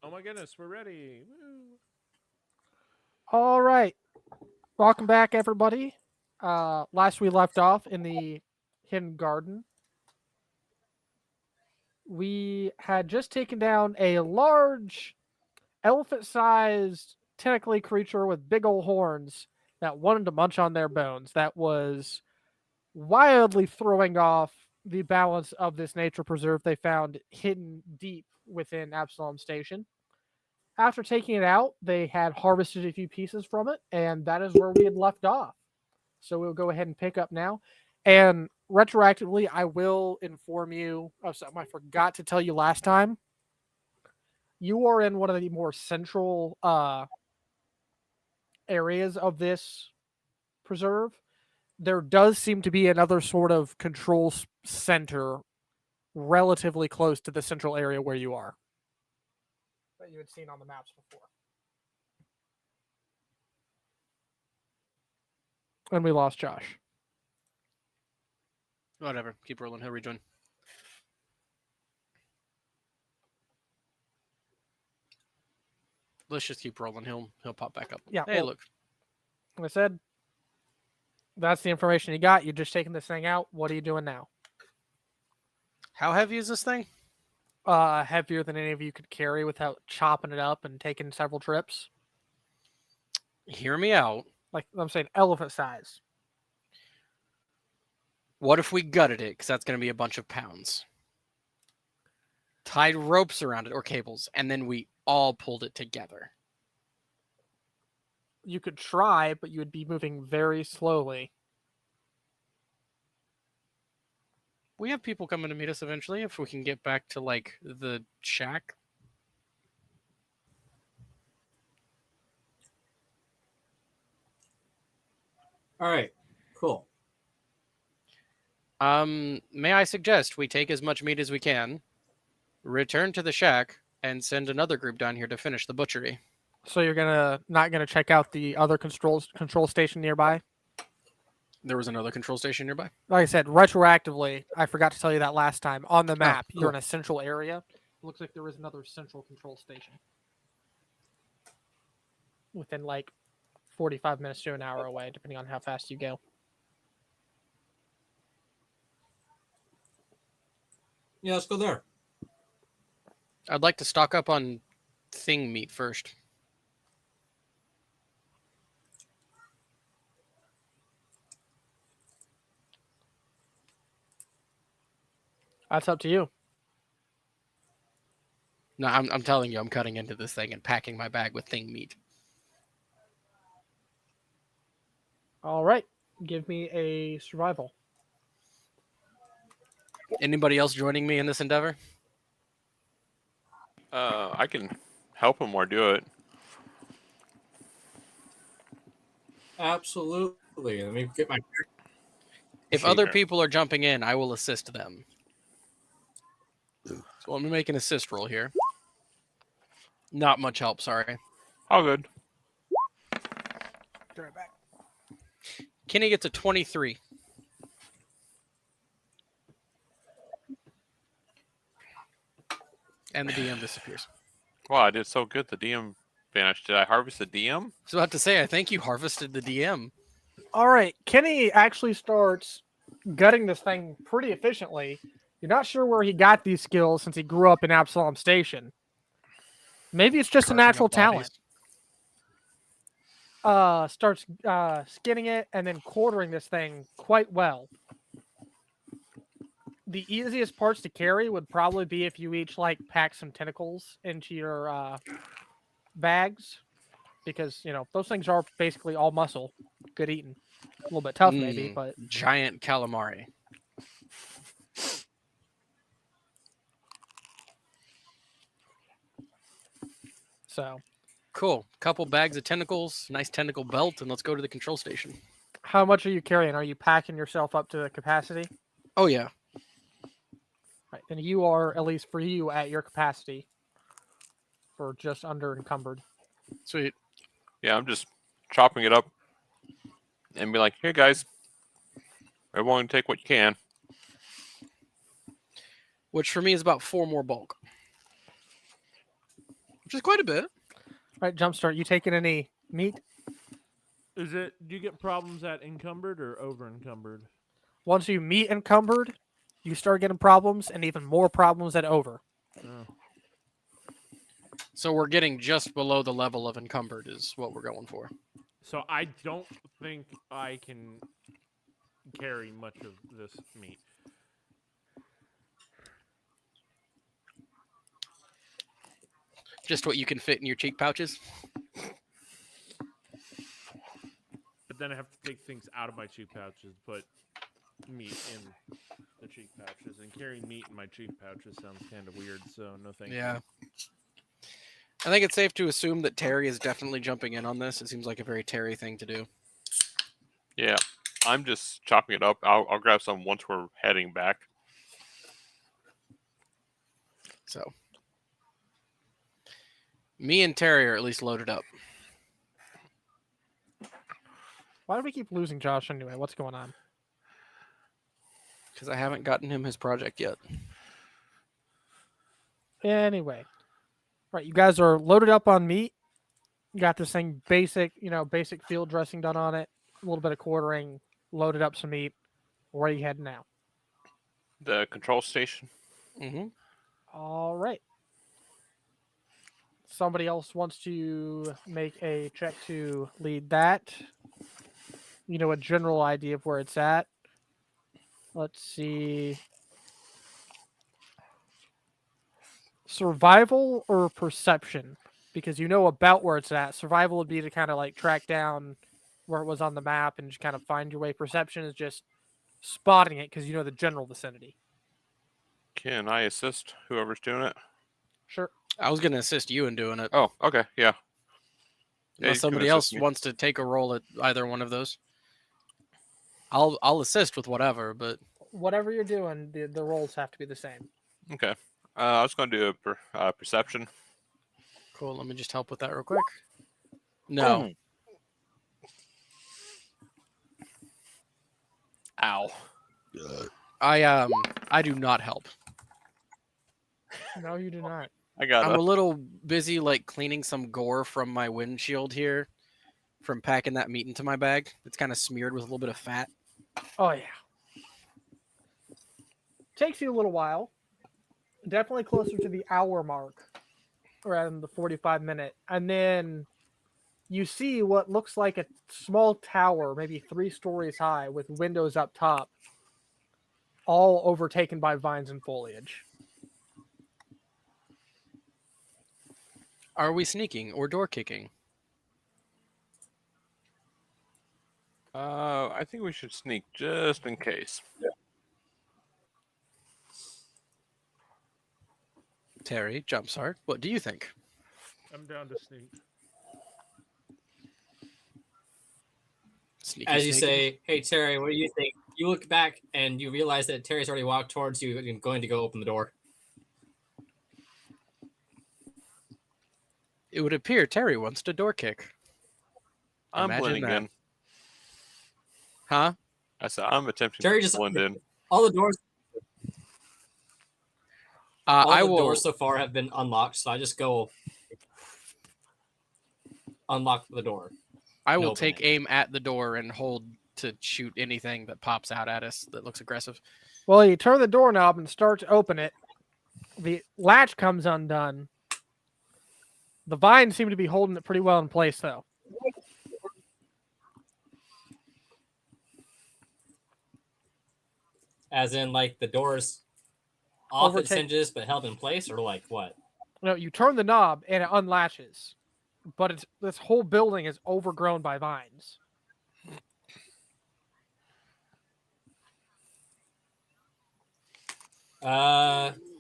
Oh my goodness, we're ready. Woo. All right. Welcome back, everybody. Last we left off in the Hidden Garden, we had just taken down a large elephant-sized tentacly creature with big old horns that wanted to munch on their bones. That was wildly throwing off the balance of this nature preserve they found hidden deep within Absalom Station. After taking it out, they had harvested a few pieces from it, and that is where we had left off. So we'll go ahead and pick up now. And retroactively, I will inform you of something I forgot to tell you last time. You are in one of the more central areas of this preserve. There does seem to be another sort of control center relatively close to the central area where you are that you had seen on the maps before. And we lost Josh. Whatever. Keep rolling. He'll rejoin. Let's just keep rolling. He'll pop back up. Yeah. Hey, look. Like I said, that's the information you got. You're just taking this thing out. What are you doing now? How heavy is this thing? Heavier than any of you could carry without chopping it up and taking several trips. Hear me out. Like I'm saying, elephant size. What if we gutted it? Because that's going to be a bunch of pounds. Tied ropes around it or cables, and then we all pulled it together. You could try, but you would be moving very slowly. We have people coming to meet us eventually if we can get back to, like, the shack. All right, cool. May I suggest we take as much meat as we can, return to the shack, and send another group down here to finish the butchery. So you're not gonna check out the other control station nearby? There was another control station nearby? Like I said, retroactively, I forgot to tell you that last time. On the map, cool. you're in a central area. It looks like there is another central control station. Within like 45 minutes to an hour away, depending on how fast you go. Yeah, let's go there. I'd like to stock up on thing meat first. That's up to you. No, I'm telling you, I'm cutting into this thing and packing my bag with thing meat. All right. Give me a survival. Anybody else joining me in this endeavor? I can help him or do it. Absolutely. Let me get my. If other people are jumping in, I will assist them. So let me make an assist roll here. Not much help, sorry. All good. Turn it back. Kenny gets a 23. And the DM disappears. Wow, I did so good. The DM vanished. Did I harvest the DM? I was about to say, I think you harvested the DM. All right. Kenny actually starts gutting this thing pretty efficiently. You're not sure where he got these skills since he grew up in Absalom Station. Maybe it's just a natural talent. Starts skinning it and then quartering this thing quite well. The easiest parts to carry would probably be if you each like pack some tentacles into your bags, because you know those things are basically all muscle. Good eating. A little bit tough maybe, but giant calamari. So cool. Couple bags of tentacles, nice tentacle belt, and let's go to the control station. How much are you carrying? Are you packing yourself up to the capacity? Oh yeah. Right, then you are, at least for you, at your capacity for just under encumbered. Sweet. Yeah, I'm just chopping it up and be like, "Here, guys, everyone, take what you can." Which for me is about 4 more bulk. which is quite a bit. Right, Jumpstart, you taking any meat? Is it? Do you get problems at encumbered or over encumbered? Once you meet encumbered, you start getting problems, and even more problems at over. Oh. So we're getting just below the level of encumbered is what we're going for. So I don't think I can carry much of this meat. Just what you can fit in your cheek pouches. But then I have to take things out of my cheek pouches, put meat in the cheek pouches, and carrying meat in my cheek pouches sounds kind of weird. So no thank Yeah. you. I think it's safe to assume that Terry is definitely jumping in on this. It seems like a very Terry thing to do. Yeah, I'm just chopping it up. I'll grab some once we're heading back. So, me and Terry are at least loaded up. Why do we keep losing Josh anyway? What's going on? Because I haven't gotten him his project yet. Anyway, right, you guys are loaded up on meat. You got this thing basic, basic field dressing done on it, a little bit of quartering, loaded up some meat. Where are you heading now? The control station. Mm-hmm. All right. Somebody else wants to make a check to lead that. You know, a general idea of where it's at. Let's see. Survival or perception? Because you know about where it's at. Survival would be to kind of like track down where it was on the map and just kind of find your way. Perception is just spotting it because you know the general vicinity. Can I assist whoever's doing it? Sure. I was going to assist you in doing it. Oh, okay, yeah. Yeah, Unless you can somebody assist else me. wants to take a role at either one of those. I'll assist with whatever, but Whatever you're doing, the rolls have to be the same. Okay. I was going to do a perception. cool. Let me just help with that real quick. No. Ow. I do not help. No, you do not. I got I'm a a little busy like cleaning some gore from my windshield here from packing that meat into my bag. It's kind of smeared with a little bit of fat. Oh yeah. Takes you a little while. Definitely closer to the hour mark rather than the 45-minute. And then you see what looks like a small tower, maybe 3 stories high, with windows up top, all overtaken by vines and foliage. Are we sneaking or door kicking? I think we should sneak just in case. Terry, Jumpstart, what do you think? I'm down to sneak. Sneaky, As you sneaky? say, hey Terry, what do you think? You look back and you realize that Terry's already walked towards you and going to go open the door. It would appear Terry wants to door kick. I'm Imagine blending that. in. Huh? I said I'm attempting Terry to just blend in. all the doors. All I the will. doors so far have been unlocked, so I just go unlock the door. I will open take it. aim at the door and hold to shoot anything that pops out at us that looks aggressive. Well, you turn the doorknob and start to open it. The latch comes undone. The vines seem to be holding it pretty well in place, though. As in, like the doors off its Overtake- hinges but held in place, or like what? No, you turn the knob and it unlatches, but this whole building is overgrown by vines.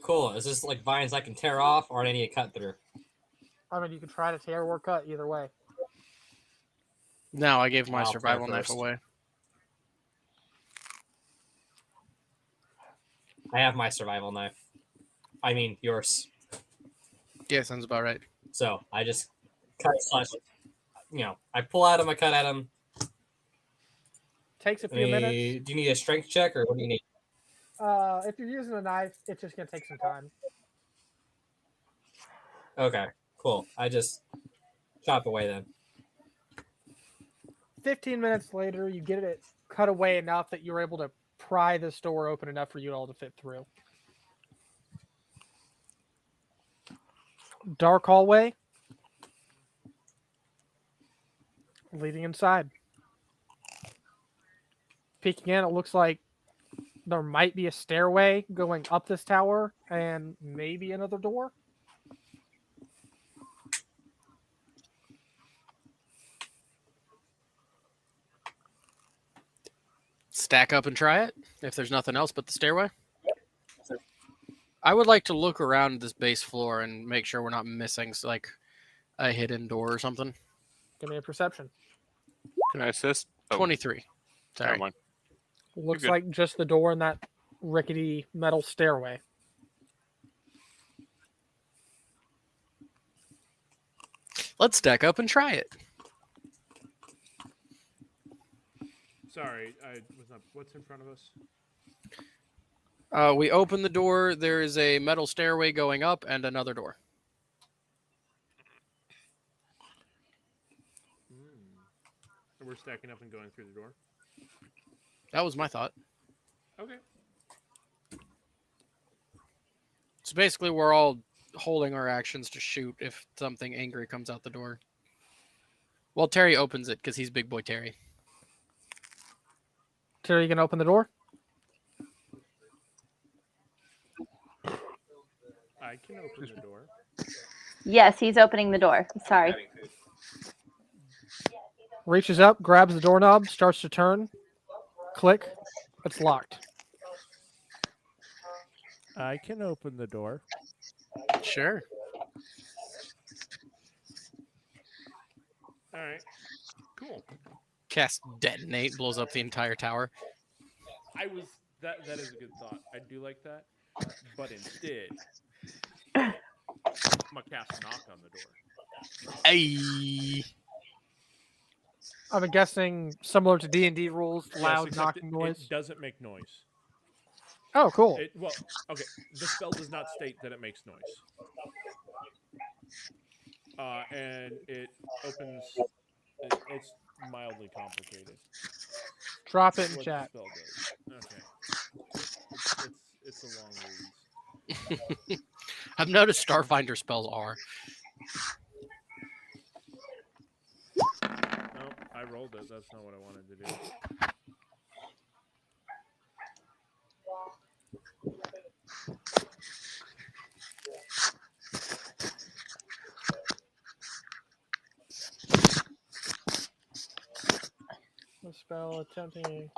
Cool. Is this like vines I can tear off, or I need to cut through? I mean, you can try to tear or cut either way. No, I gave my I'll tear survival knife first. away. I have my survival knife. I mean, yours. Yeah, sounds about right. So I just cut slash. I pull at him. I cut at him. Takes a few minutes. Do you need a strength check, or what do you need? If you're using a knife, it's just gonna take some time. Okay, Cool. I just chop away then. 15 minutes later, you get it cut away enough that you're able to pry this door open enough for you all to fit through. Dark hallway leading inside. Peeking in, it looks like there might be a stairway going up this tower and maybe another door. Stack up and try it if there's nothing else but the stairway. I would like to look around this base floor and make sure we're not missing like a hidden door or something. Give me a perception. Can I assist? Oh, 23. never Sorry. mind. Looks good. like just the door in that rickety metal stairway. Let's stack up and try it. Sorry, I was not. What's in front of us? We open the door. There is a metal stairway going up and another door. And we're stacking up and going through the door. That was my thought. Okay. So basically, we're all holding our actions to shoot if something angry comes out the door. Well, Terry opens it because he's big boy Terry. Terry, you can open the door? I can open the door. Yes, he's opening the door. Sorry. Reaches up, grabs the doorknob, starts to turn. Click. It's locked. I can open the door. Sure. All right. Cool. Cast detonate, blows up the entire tower. That is a good thought. I do like that. But instead, I'm gonna cast knock on the door. Ay. I'm guessing similar to D&D rules, Yes, loud except knocking noise. It doesn't make noise. Oh, cool. Okay. The spell does not state that it makes noise. And it opens. It's mildly complicated. Drop it in What chat. the spell does. Okay. It's a long read. I've noticed Starfinder spells are. Nope, I rolled it. That's not what I wanted to do. The spell attempting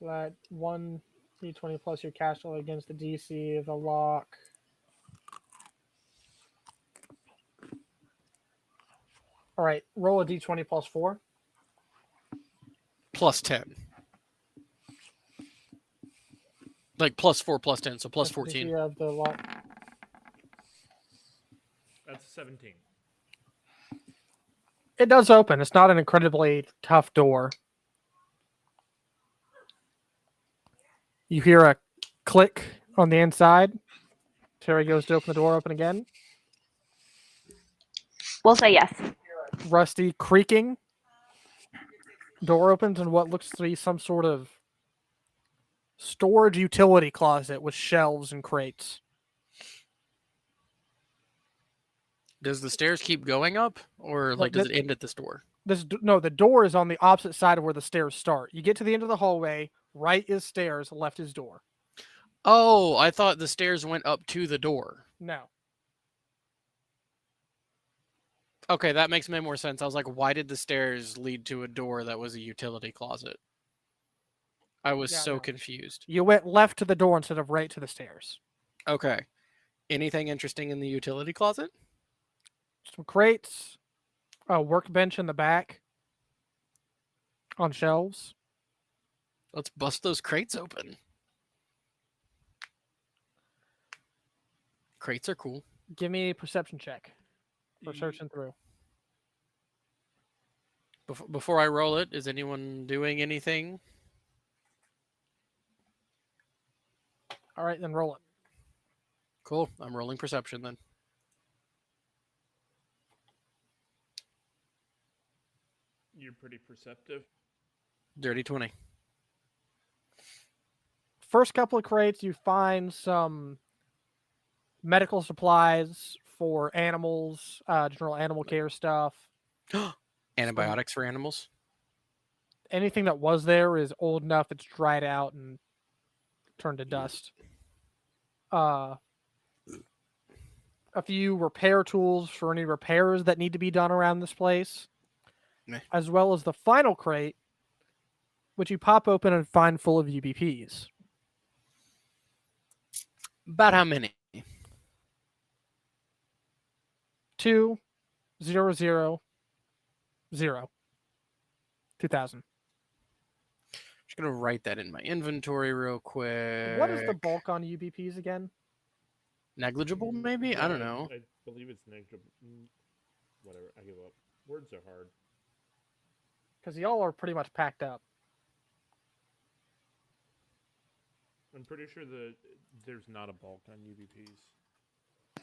flat 1d20 plus your cast roll against the DC of the lock. All right, roll a d20 plus 4. Plus 10. Like plus 4 plus 10, so plus That's the 14. DC of the lock. That's 17. It does open. It's not an incredibly tough door. You hear a click on the inside. Terry goes to open the door, open again. We'll say yes. Rusty creaking. Door opens and what looks to be some sort of storage utility closet with shelves and crates. Does the stairs keep going up, or like does it end at this door? The door is on the opposite side of where the stairs start. You get to the end of the hallway, right is stairs, left is door. Oh, I thought the stairs went up to the door. No. Okay, that makes way more sense. I was like, why did the stairs lead to a door that was a utility closet? I was so confused. You went left to the door instead of right to the stairs. Okay. Anything interesting in the utility closet? Some crates, a workbench in the back on shelves. Let's bust those crates open. Crates are cool. Give me a perception check for searching through. Before I roll it, is anyone doing anything? All right, then roll it. Cool. I'm rolling perception then. You're pretty perceptive. Dirty 20. First couple of crates, you find some medical supplies for animals, general animal care stuff. Antibiotics for animals. Anything that was there is old enough; it's dried out and turned to dust. A few repair tools for any repairs that need to be done around this place, Meh. as well as the final crate, which you pop open and find full of UBPs. About how many? 2, 0, 0, 0. 2000. Just gonna write that in my inventory real quick. What is the bulk on UBPs again? Negligible, maybe? I don't know. I believe it's negligible. Whatever. I give up. Words are hard. Because y'all are pretty much packed up. I'm pretty sure there's not a bulk on UBPs.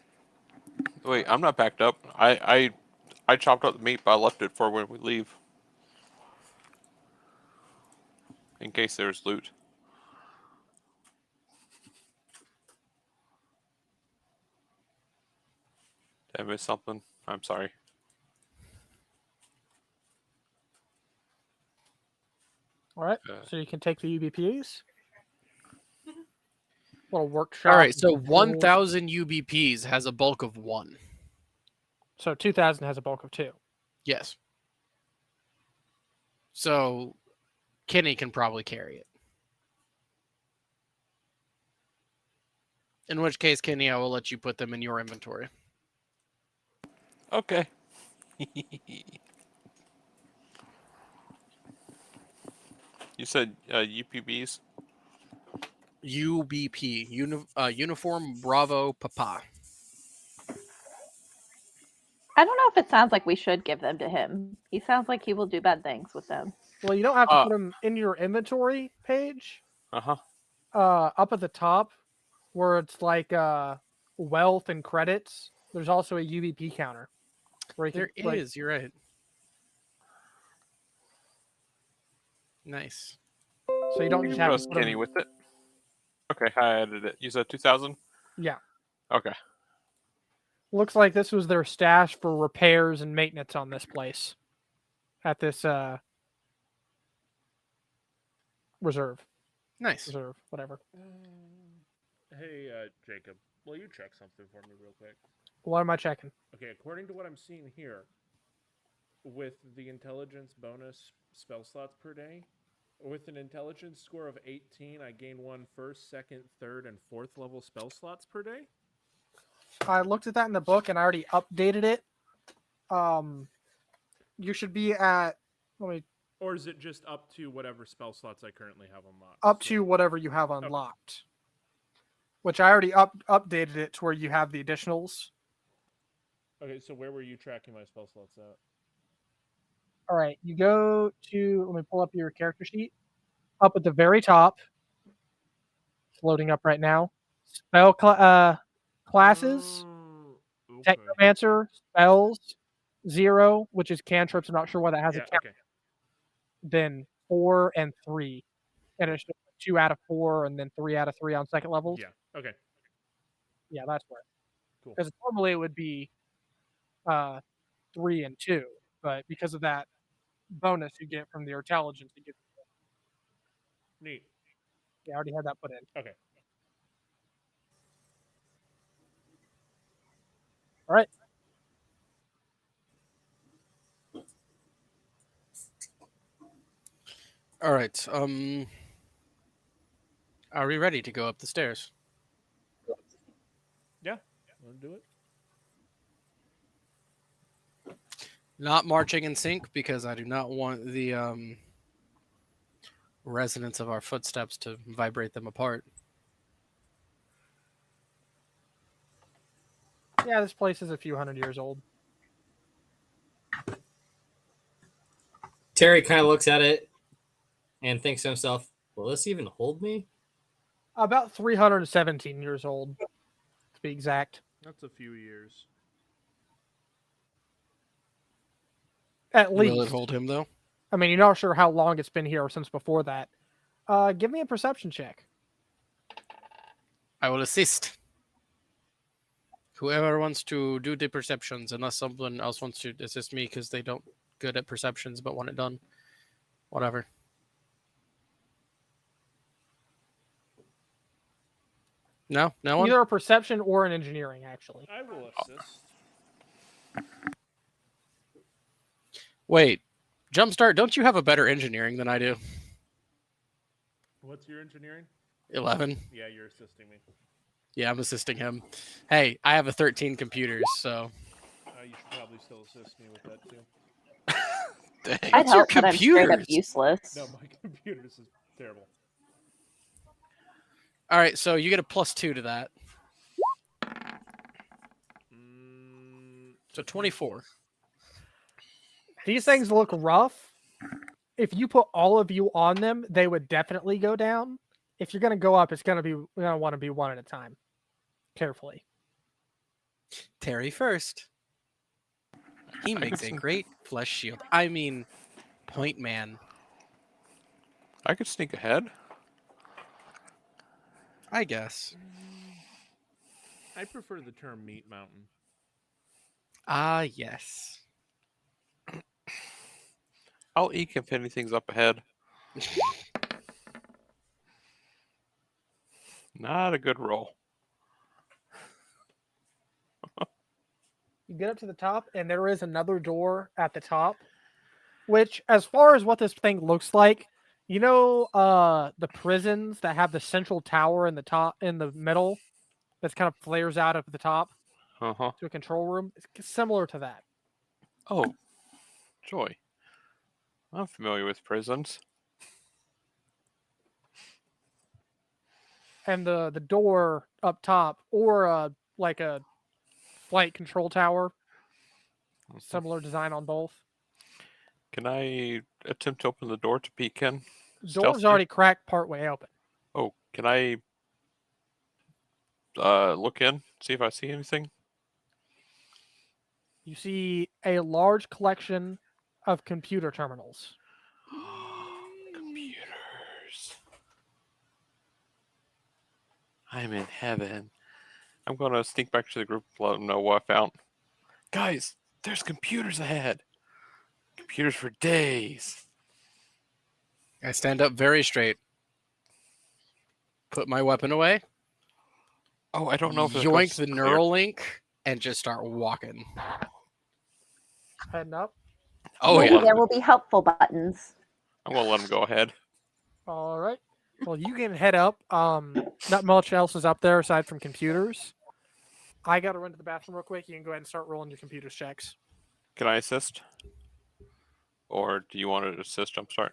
Wait, I'm not packed up. I chopped up the meat, but I left it for when we leave. In case there's loot. Did I miss something? I'm sorry. All right. Uh, So you can take the UBPs. Little workshop. All right, so and tools. 1,000 UBPs has a bulk of 1. So 2000 has a bulk of 2. Yes. So Kenny can probably carry it. In which case, Kenny, I will let you put them in your inventory. Okay. You said UPBs? UBP, Uniform Bravo Papa. I don't know if it sounds like we should give them to him. He sounds like he will do bad things with them. Well, you don't have to put them in your inventory page. Uh-huh. Up at the top, where it's like wealth and credits, there's also a UBP counter. Where you There can, like, is, you're right. Nice. so you don't You just can have to trust put 'em- Kenny with it. Okay, I added it. You said 2,000? Yeah. Okay. Looks like this was their stash for repairs and maintenance on this place. At this reserve. Nice. Reserve, whatever. Hey, Jacob, will you check something for me real quick? What am I checking? Okay, according to what I'm seeing here, with the intelligence bonus spell slots per day, with an intelligence score of 18, I gain 1 first, second, third, and fourth level spell slots per day. I looked at that in the book and I already updated it. You should be at Or is it just up to whatever spell slots I currently have unlocked? up to whatever you have unlocked. Which I already updated it to where you have the additionals. Okay, so where were you tracking my spell slots at? All right, you go to, let me pull up your character sheet. Up at the very top, it's loading up right now. Spell classes, Okay. Technomancer, spells, 0, which is cantrips. I'm not sure why that has a Yeah, count. okay. Then 4 and 3, and it's just 2 out of 4, and then 3 out of 3 on second levels. Yeah, okay. Yeah, that's where. Cool. Because normally it would be 3 and 2, but because of that bonus you get from the intelligence, you get. Neat. Yeah, I already had that put in. Okay. All right. All right. Are we ready to go up the stairs? Yeah, want to do it? Not marching in sync because I do not want the resonance of our footsteps to vibrate them apart. Yeah, this place is a few hundred years old. Terry kind of looks at it and thinks to himself, will this even hold me? About 317 years old, to be exact. That's a few years. At least. Will it hold him though? I mean, you're not sure how long it's been here or since before that. Give me a perception check. I will assist. Whoever wants to do the perceptions, unless someone else wants to assist me because they don't good at perceptions but want it done. Whatever. No one. Either a perception or an engineering, actually. I will assist. Wait, Jumpstart, don't you have a better engineering than I do? What's your engineering? 11. Yeah, you're assisting me. Yeah, I'm assisting him. Hey, I have a 13 computers, so. You should probably still assist me with that too. Dang. I'd What's your help, but I'm straight up computers? useless. No, my computers is terrible. All right, so you get a +2 to that. So 24. These things look rough. If you put all of you on them, they would definitely go down. If you're going to go up, it's going to want to be one at a time. Carefully. Terry first. He makes a great flesh shield. I mean, point man. I could sneak ahead. I guess. I prefer the term meat mountain. Ah, yes. I'll eke if anything's up ahead. Not a good roll. You get up to the top, and there is another door at the top, which, as far as what this thing looks like, you know, the prisons that have the central tower in the top, in the middle, that's kind of flares out at the top Uh-huh. to a control room. It's similar to that. Oh, joy. I'm familiar with prisons. And the door up top, or like a flight control tower, similar design on both. Can I attempt to open the door to peek in? Door's Stealthily? already cracked partway open. Oh, can I look in, see if I see anything? You see a large collection of computer terminals. Computers. I'm in heaven. I'm going to sneak back to the group and let them know what I found. Guys, there's computers ahead. Computers for days. I stand up very straight. Put my weapon away. Oh, I don't know if Yoink the neural link and just start walking. Heading up. Oh, Maybe yeah. there will be helpful buttons. I'm going to let them go ahead. All right. Well, you can head up. Not much else is up there aside from computers. I got to run to the bathroom real quick. You can go ahead and start rolling your computers checks. Can I assist? Or do you want to assist? I'm sorry.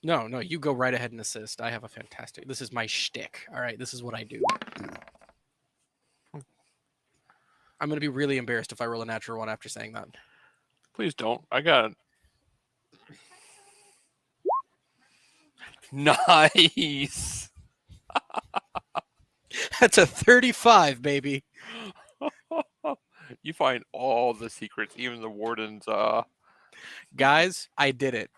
No, you go right ahead and assist. I have a fantastic. This is my shtick. All right, this is what I do. I'm going to be really embarrassed if I roll a natural one after saying that. Please don't. I got it. Nice. That's a 35, baby. You find all the secrets, even the warden's. Guys, I did it.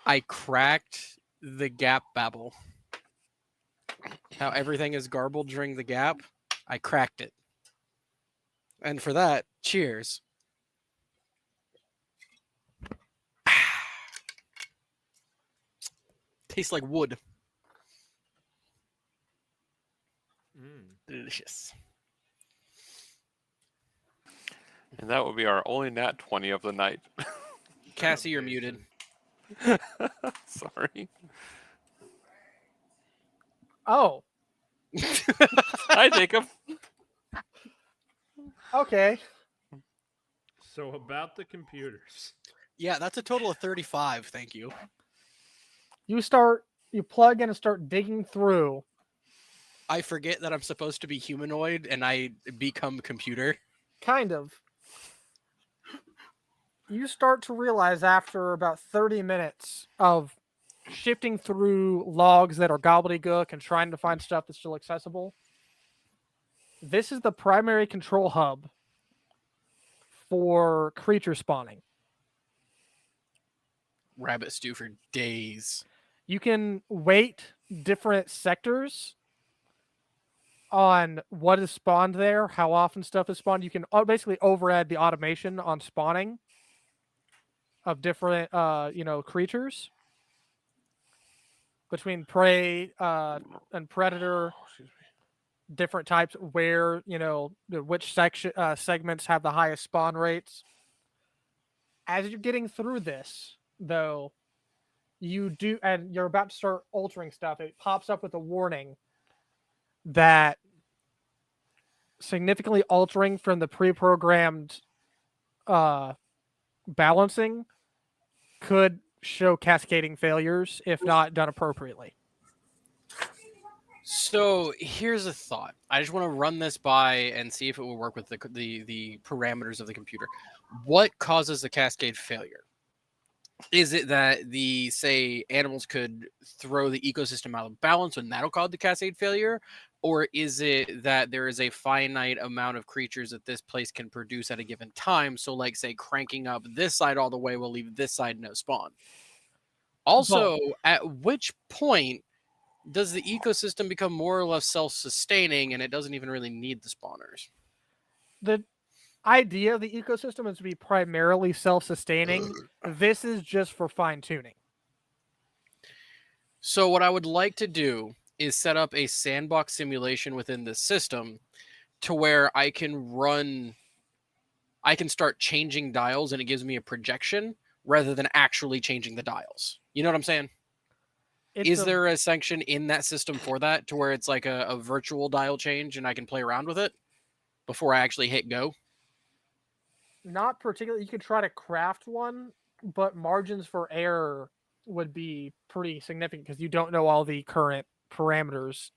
I cracked the gap babble. How everything is garbled during the gap. I cracked it. And for that, cheers. Tastes like wood. Delicious. And that will be our only nat 20 of the night. Cassie, you're muted. Sorry. Oh, Hi, Jacob. okay. So about the computers. Yeah, that's a total of 35. Thank you. You plug in and start digging through. I forget that I'm supposed to be humanoid and I become computer. Kind of. You start to realize after about 30 minutes of shifting through logs that are gobbledygook and trying to find stuff that's still accessible, this is the primary control hub for creature spawning. rabbit stew for days. You can weight different sectors on what is spawned there, how often stuff is spawned. You can basically override the automation on spawning of different, creatures between prey and predator, different types, where which segments have the highest spawn rates. As you're getting through this, though, you do, and you're about to start altering stuff. It pops up with a warning that significantly altering from the pre-programmed balancing could show cascading failures if not done appropriately. So here's a thought. I just want to run this by and see if it will work with the parameters of the computer. What causes the cascade failure? Is it that the, say, animals could throw the ecosystem out of balance and that'll cause the cascade failure? Or is it that there is a finite amount of creatures that this place can produce at a given time? So, like, say, cranking up this side all the way will leave this side no spawn. Also, at which point does the ecosystem become more or less self-sustaining and it doesn't even really need the spawners? The idea of the ecosystem is to be primarily self-sustaining. This is just for fine-tuning. So what I would like to do is set up a sandbox simulation within the system to where I can start changing dials and it gives me a projection rather than actually changing the dials. You know what I'm saying? Is there a section in that system for that to where it's like a virtual dial change and I can play around with it before I actually hit go? Not particularly. You could try to craft one, but margins for error would be pretty significant because you don't know all the current parameters.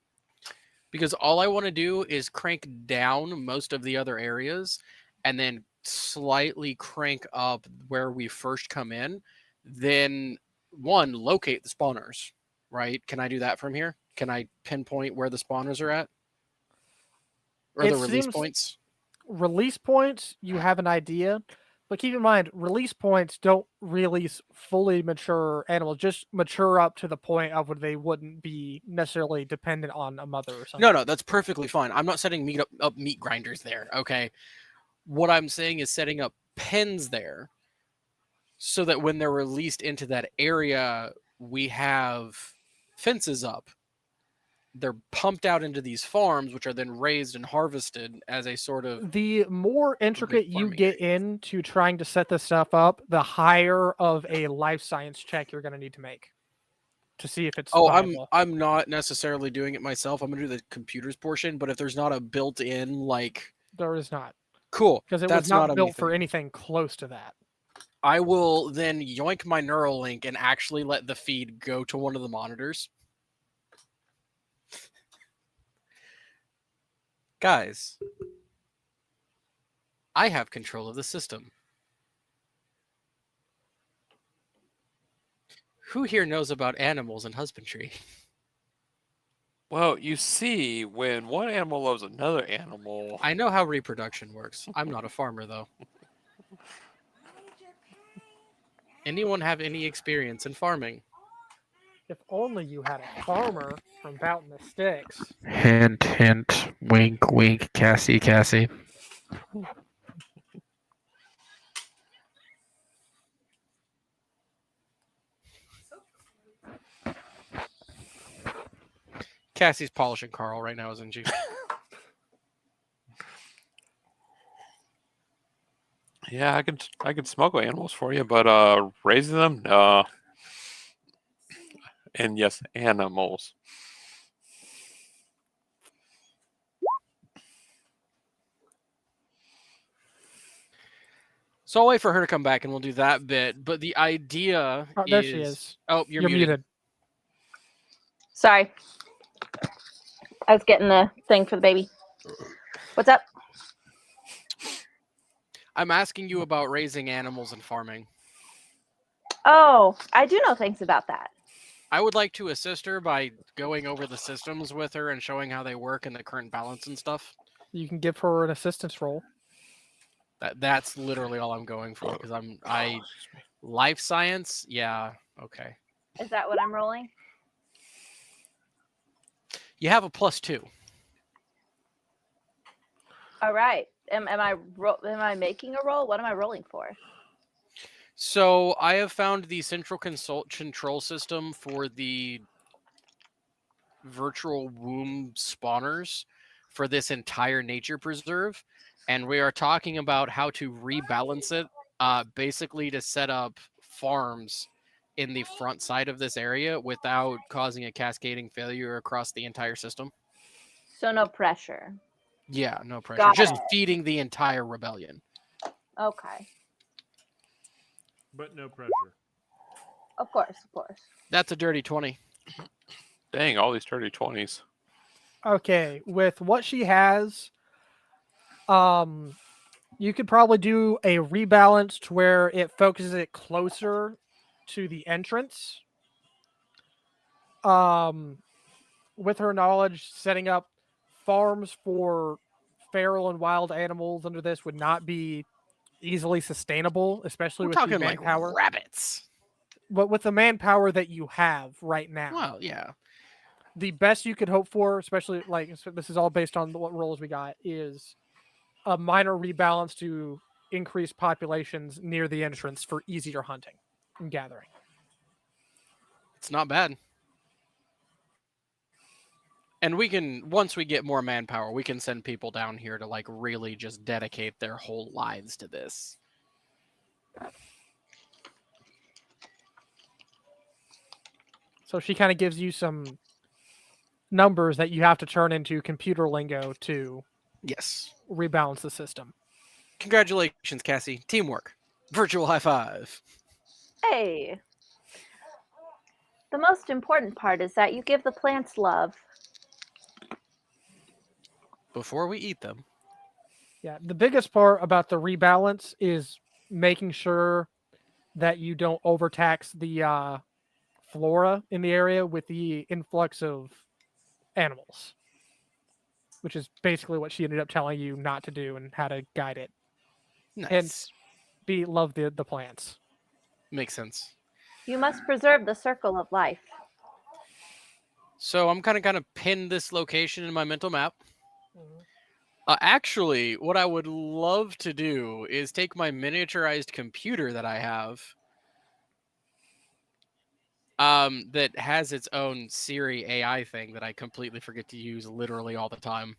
Because all I want to do is crank down most of the other areas and then slightly crank up where we first come in. Then, one, locate the spawners, right? Can I do that from here? Can I pinpoint where the spawners are at? Or the release points? Release points, you have an idea. But keep in mind, release points don't release fully mature animals, just mature up to the point of where they wouldn't be necessarily dependent on a mother or something. No, that's perfectly fine. I'm not setting up meat grinders there, okay? What I'm saying is setting up pens there so that when they're released into that area, we have fences up. They're pumped out into these farms, which are then raised and harvested as a sort of... The more intricate you get into trying to set this stuff up, the higher of a life science check you're going to need to make to see if it's viable. I'm not necessarily doing it myself. I'm going to do the computers portion, but if there's not a built-in, like... There is not. Cool. Because it was not built for anything close to that. I will then yoink my Neuralink and actually let the feed go to one of the monitors. Guys, I have control of the system. Who here knows about animals and husbandry? Well, you see, when one animal loves another animal... I know how reproduction works. I'm not a farmer, though. Anyone have any experience in farming? If only you had a farmer from Boughton the Sticks. Hint, hint, wink, wink, Cassie, Cassie. Cassie's polishing Carl right now, isn't she? Yeah, I can smuggle animals for you, but raising them, no. And yes, animals. So I'll wait for her to come back and we'll do that bit. But the idea is... There she is. Oh, you're muted. Sorry. I was getting the thing for the baby. What's up? I'm asking you about raising animals and farming. Oh, I do know things about that. I would like to assist her by going over the systems with her and showing how they work and the current balance and stuff. You can give her an assistance role. That's literally all I'm going for because Life science? Yeah. Okay. Is that what I'm rolling? You have a +2. All right. Am I making a roll? What am I rolling for? So I have found the central control system for the virtual womb spawners for this entire nature preserve, and we are talking about how to rebalance it, basically to set up farms in the front side of this area without causing a cascading failure across the entire system. So no pressure. Yeah, no pressure. Got Just it. feeding the entire rebellion. Okay. But no pressure. Of course, of course. That's a dirty 20. Dang, all these dirty 20s. Okay, with what she has, you could probably do a rebalance to where it focuses it closer to the entrance. With her knowledge, setting up farms for feral and wild animals under this would not be easily sustainable, especially We're with the talking like manpower. rabbits. But with the manpower that you have right now, Well, yeah. the best you could hope for, especially like this is all based on what rolls we got, is a minor rebalance to increase populations near the entrance for easier hunting and gathering. It's not bad. And we can, once we get more manpower, we can send people down here to like really just dedicate their whole lives to this. So she kind of gives you some numbers that you have to turn into computer lingo to Yes. rebalance the system. Congratulations, Cassie. Teamwork. Virtual high five. Hey. The most important part is that you give the plants love. Before we eat them. Yeah, the biggest part about the rebalance is making sure that you don't overtax the flora in the area with the influx of animals, which is basically what she ended up telling you not to do and how to guide it. Nice. Hence, love the plants. Makes sense. You must preserve the circle of life. So I'm kind of pin this location in my mental map. Actually, what I would love to do is take my miniaturized computer that I have, that has its own Siri AI thing that I completely forget to use literally all the time.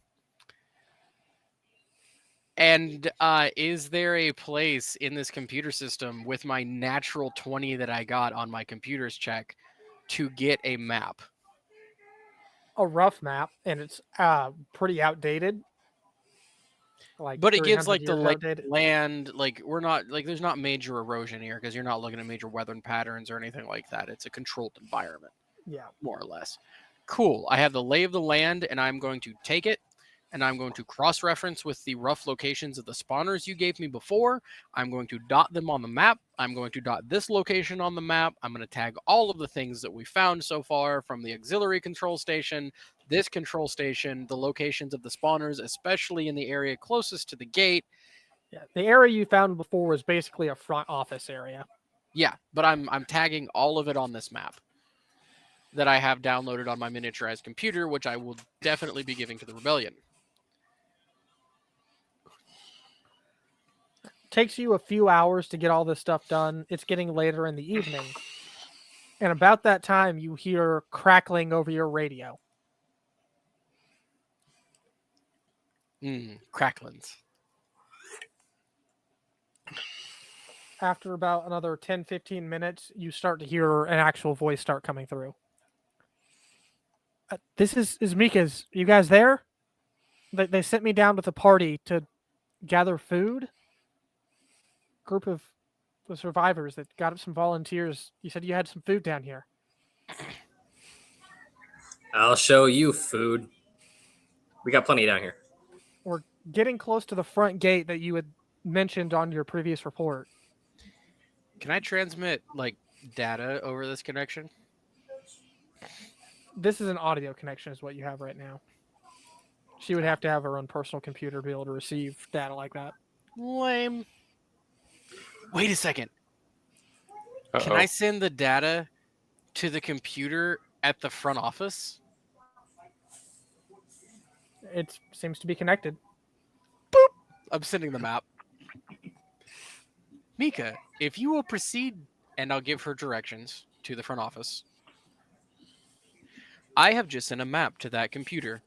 And is there a place in this computer system with my natural 20 that I got on my computer's check to get a map? A rough map, and it's pretty outdated. Like, But it gives 300 like the years outdated. land, like we're not like there's not major erosion here because you're not looking at major weather patterns or anything like that. It's a controlled environment, Yeah. more or less. Cool. I have the lay of the land, and I'm going to take it, and I'm going to cross-reference with the rough locations of the spawners you gave me before. I'm going to dot them on the map. I'm going to dot this location on the map. I'm going to tag all of the things that we found so far from the auxiliary control station, this control station, the locations of the spawners, especially in the area closest to the gate. Yeah. The area you found before was basically a front office area. Yeah, but I'm tagging all of it on this map that I have downloaded on my miniaturized computer, which I will definitely be giving to the rebellion. Takes you a few hours to get all this stuff done. It's getting later in the evening. And about that time, you hear crackling over your radio. Cracklins. After about another 10, 15 minutes, you start to hear an actual voice start coming through. This is Mika's. You guys there? They sent me down with a party to gather food. Group of the survivors that got up some volunteers. You said you had some food down here. I'll show you food. We got plenty down here. We're getting close to the front gate that you had mentioned on your previous report. Can I transmit like data over this connection? This is an audio connection is what you have right now. She would have to have her own personal computer to be able to receive data like that. Lame. Wait a second. Can I send the data to the computer at the front office? It seems to be connected. I'm sending the map. Mika, if you will proceed, and I'll give her directions to the front office. I have just sent a map to that computer.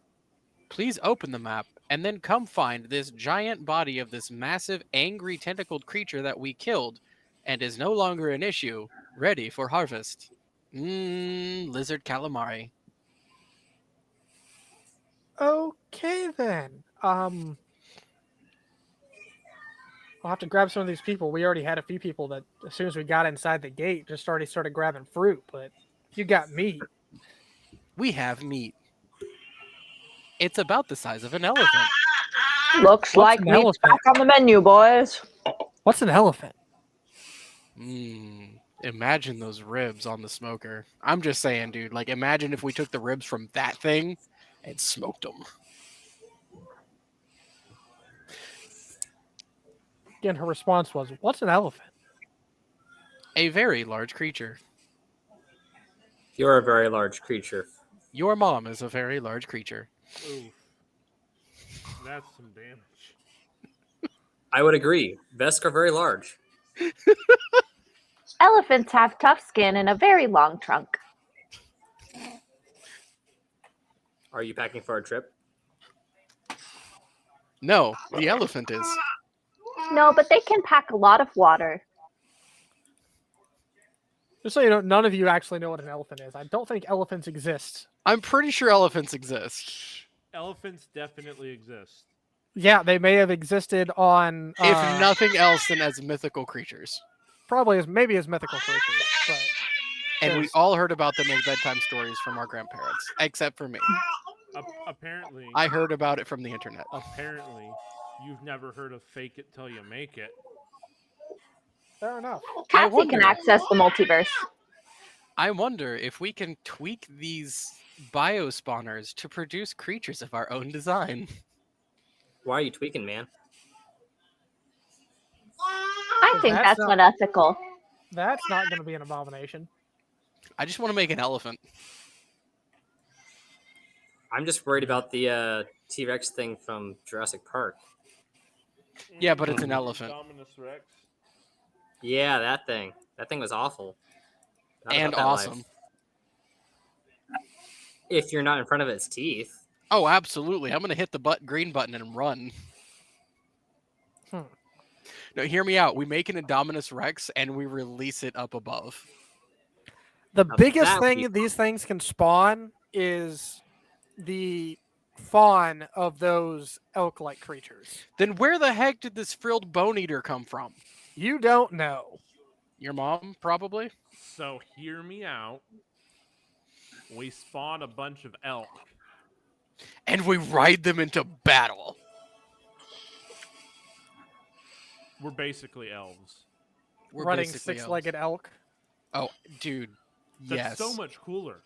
Please open the map and then come find this giant body of this massive, angry, tentacled creature that we killed and is no longer an issue, ready for harvest. Lizard calamari. Okay then. I'll have to grab some of these people. We already had a few people that, as soon as we got inside the gate, just already started grabbing fruit. But you got meat. We have meat. It's about the size of an elephant. Looks What's like an meat's elephant? back on the menu, boys. What's an elephant? Imagine those ribs on the smoker. I'm just saying, dude. Like, imagine if we took the ribs from that thing and smoked them. Again, her response was, "What's an elephant?" A very large creature. You're a very large creature. Your mom is a very large creature. Oof. That's some damage. I would agree. Vesk are very large. Elephants have tough skin and a very long trunk. Are you packing for a trip? No, the elephant is. No, but they can pack a lot of water. Just so you know, none of you actually know what an elephant is. I don't think elephants exist. I'm pretty sure elephants exist. Elephants definitely exist. Yeah, they may have existed on If nothing else than as mythical creatures. probably as maybe as mythical creatures, but And we Yes. all heard about them as bedtime stories from our grandparents, except for me. Apparently, I heard about it from the internet. apparently, you've never heard of fake it till you make it. fair enough. Cassie wonder- can access the multiverse. I wonder if we can tweak these biospawners to produce creatures of our own design. Why are you tweaking, man? I think That's that's not- unethical. That's not going to be an abomination. I just want to make an elephant. I'm just worried about the T-Rex thing from Jurassic Park. Yeah, but it's an elephant. Dominus Rex. Yeah, that thing. That thing was awful. Not And about that life. awesome. If you're not in front of its teeth. Oh, absolutely. I'm going to hit the green button and run. Hmm. No, hear me out. We make an Indominus Rex and we release it up above. The Now biggest that would thing be- these things can spawn is the fawn of those elk-like creatures. Then where the heck did this frilled bone eater come from? You don't know. Your mom, probably? So hear me out. We spawn a bunch of elk. And we ride them into battle. We're basically elves. We're Running basically six-legged elk. elves. Oh, dude. That's Yes. so much cooler.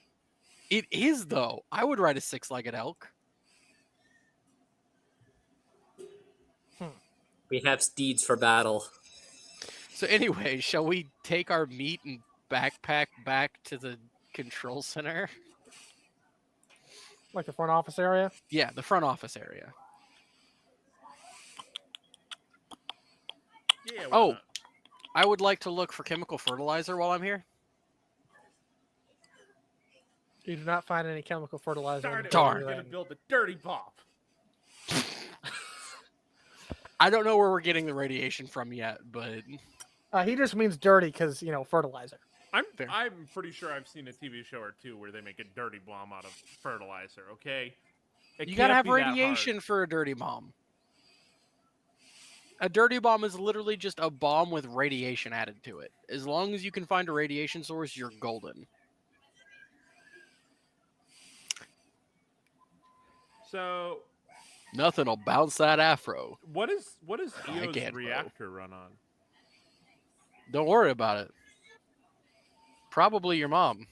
It is, though. I would ride a six-legged elk. We have steeds for battle. So anyway, shall we take our meat and backpack back to the control center? Like the front office area. Yeah, the front office area. Yeah. why Oh. not? I would like to look for chemical fertilizer while I'm here. You do not find any chemical fertilizer. Darn in it! the Darn. We're area. gonna build a dirty pop. I don't know where we're getting the radiation from yet, but He just means dirty because, fertilizer. Fair. I'm pretty sure I've seen a TV show or two where they make a dirty bomb out of fertilizer. Okay. It you gotta can't have be that hard. radiation for a dirty bomb. A dirty bomb is literally just a bomb with radiation added to it. As long as you can find a radiation source, you're golden. So Nothing'll bounce that afro. what is I Eo's can't, bro. reactor run on? Don't worry about it. Probably your mom.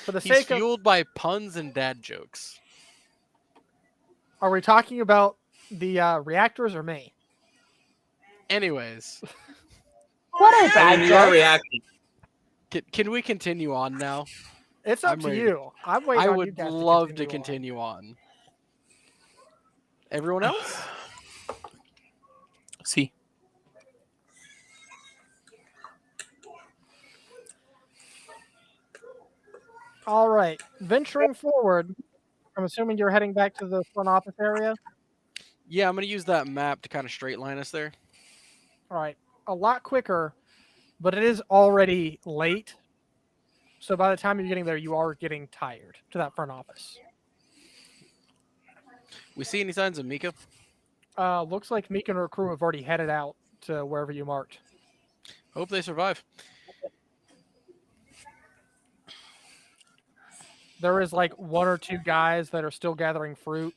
For the He's sake of, fueled by puns and dad jokes. are we talking about the reactors or me? Anyways, What a I bad mean, you are joke. reacting. can we continue on now? It's up I'm to ready. you. I'm waiting I on you would guys love to on. continue on. Everyone else? See. All right. Venturing forward, I'm assuming you're heading back to the front office area. Yeah, I'm gonna use that map to kind of straight line us there. All right. A lot quicker, but it is already late. So by the time you're getting there, you are getting tired to that front office. We see any signs of Mika? Looks like Meek and her crew have already headed out to wherever you marked. Hope they survive. There is like 1 or 2 guys that are still gathering fruit.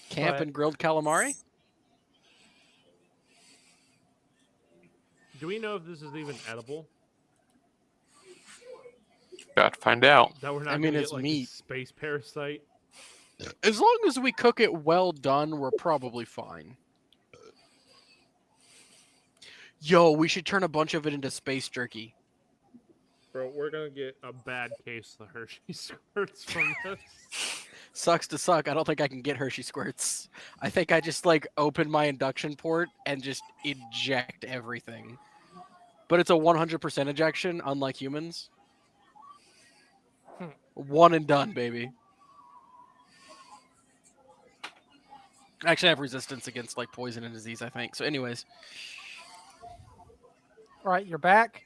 Camp But- and grilled calamari? Do we know if this is even edible? Got to find out. That we're not I mean, gonna it's get, like, meat. a space parasite? As long as we cook it well done, we're probably fine. Yo, we should turn a bunch of it into space jerky. Bro, we're gonna get a bad case of the Hershey squirts from this. Sucks to suck. I don't think I can get Hershey squirts. I think I just like open my induction port and just eject everything. But it's a 100% ejection, unlike humans. One and done, baby. Actually, I have resistance against like poison and disease, I think. So, anyways, All right, you're back.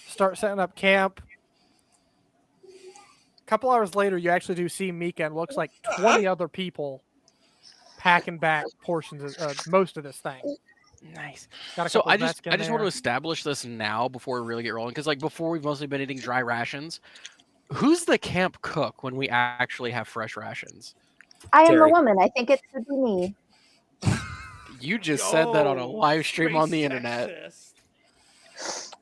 Start setting up camp. A couple hours later, you actually do see Mika and looks like 20 other people packing back portions of most of this thing. nice. Got a So couple I of just Mexican want to there. establish this now before we really get rolling, because like before we've mostly been eating dry rations. Who's the camp cook when we actually have fresh rations? I am the Terry. woman. I think it should be me. You just said that on a Yo, live stream on the space internet. sexist.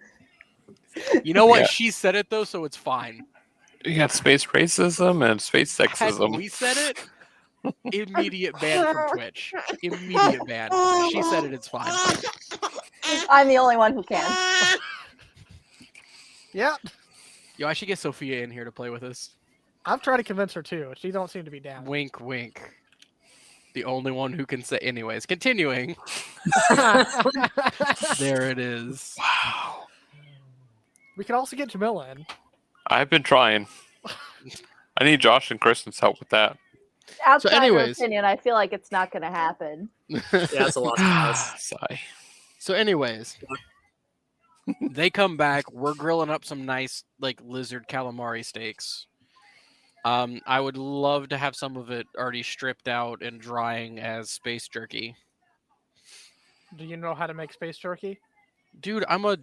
You know what? Yeah. She said it though, so it's fine. You got space racism and space Had sexism. we said it, immediate ban from Twitch. Immediate ban. She said it, it's fine. I'm the only one who can. Yeah, Yo, I should get Sophia in here to play with us. I've tried to convince her too. She don't seem to be down. Wink, wink. The only one who can say. Anyways, continuing. There it is. Wow. We could also get Jamila in. I've been trying. I need Josh and Kristen's help with that. Outside anyways- opinion, I feel like it's not going to happen. Yeah, that's a lot of us. Sigh. So, anyways, they come back. We're grilling up some nice, like, lizard calamari steaks. I would love to have some of it already stripped out and drying as space jerky. Do you know how to make space jerky? Dude, I'm a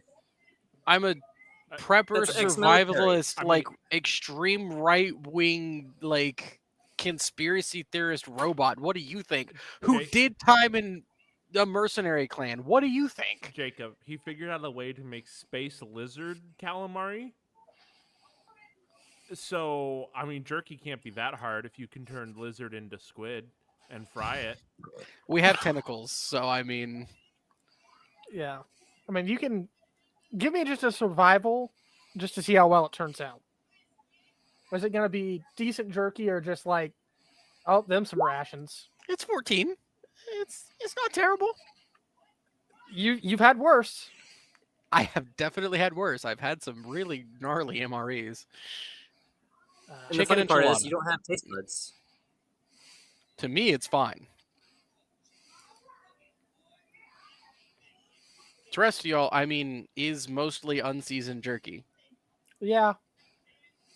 prepper That's ex-military. survivalist, I mean- like extreme right wing, like conspiracy theorist robot. What do you think? Who Okay. did time in the mercenary clan? What do you think? Jacob, he figured out a way to make space lizard calamari. So, I mean, jerky can't be that hard if you can turn lizard into squid and fry it. We have tentacles, so I mean, Yeah. I mean, you can give me just a survival just to see how well it turns out. Is it going to be decent jerky or just like, oh, them some rations? it's 14. It's not terrible. You've had worse. I have definitely had worse. I've had some really gnarly MREs. And the Chicken funny part is enchilada. you don't have taste buds. To me, it's fine. To rest of y'all, I mean, is mostly unseasoned jerky. Yeah.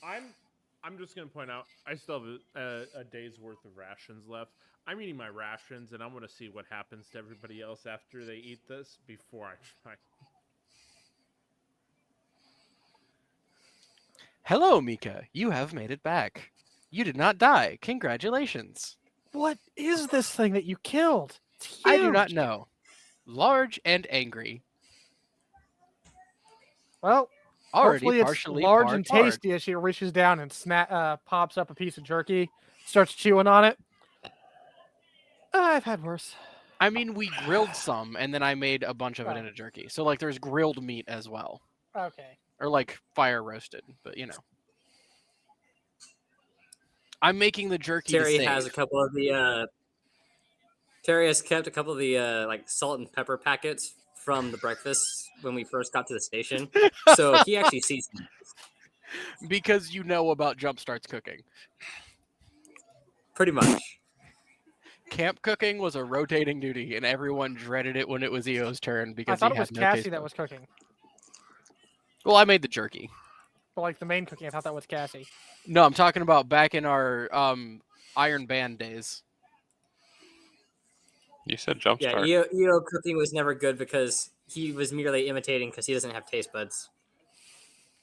I'm just gonna point out I still have a day's worth of rations left. I'm eating my rations, and I'm gonna see what happens to everybody else after they eat this before I try. Hello, Mika. You have made it back. You did not die. Congratulations. What is this thing that you killed? It's I do not huge. know. Large and angry. Well, Already hopefully it's partially large barred and barred. tasty as she reaches down and pops up a piece of jerky, starts chewing on it. I've had worse. I mean, we grilled some, and then I made a bunch of it Oh. in a jerky. So like, there's grilled meat as well, Okay. or like fire roasted. But you know, I'm making the jerky. Terry to has a save. couple of the. Terry has kept a couple of the like salt and pepper packets from the breakfast when we first got to the station, so he actually sees them. Because you know about Jumpstart's cooking. Pretty much. Camp cooking was a rotating duty, and everyone dreaded it when it was EO's turn because I thought he it was had no Cassie taste that buds. was cooking. Well, I made the jerky. But like the main cooking, I thought that was Cassie. No, I'm talking about back in our Iron Band days. You said Yeah, Jumpstart. EO cooking was never good because he was merely imitating because he doesn't have taste buds.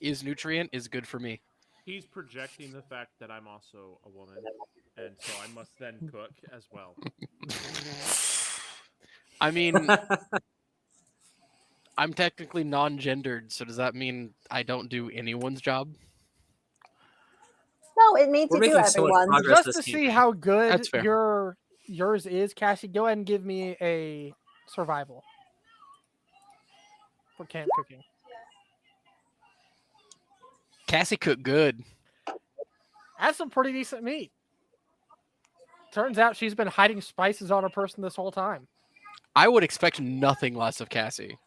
Is nutrient is good for me. He's projecting the fact that I'm also a woman, and so I must then cook as well. I mean, I'm technically non-gendered, so does that mean I don't do anyone's job? No, it means We're you do making so much everyone. progress. Just to this see campaign. how good That's fair. yours is, Cassie, go ahead and give me a survival for camp cooking. Cassie cooked good. That's some pretty decent meat. Turns out she's been hiding spices on her person this whole time. I would expect nothing less of Cassie.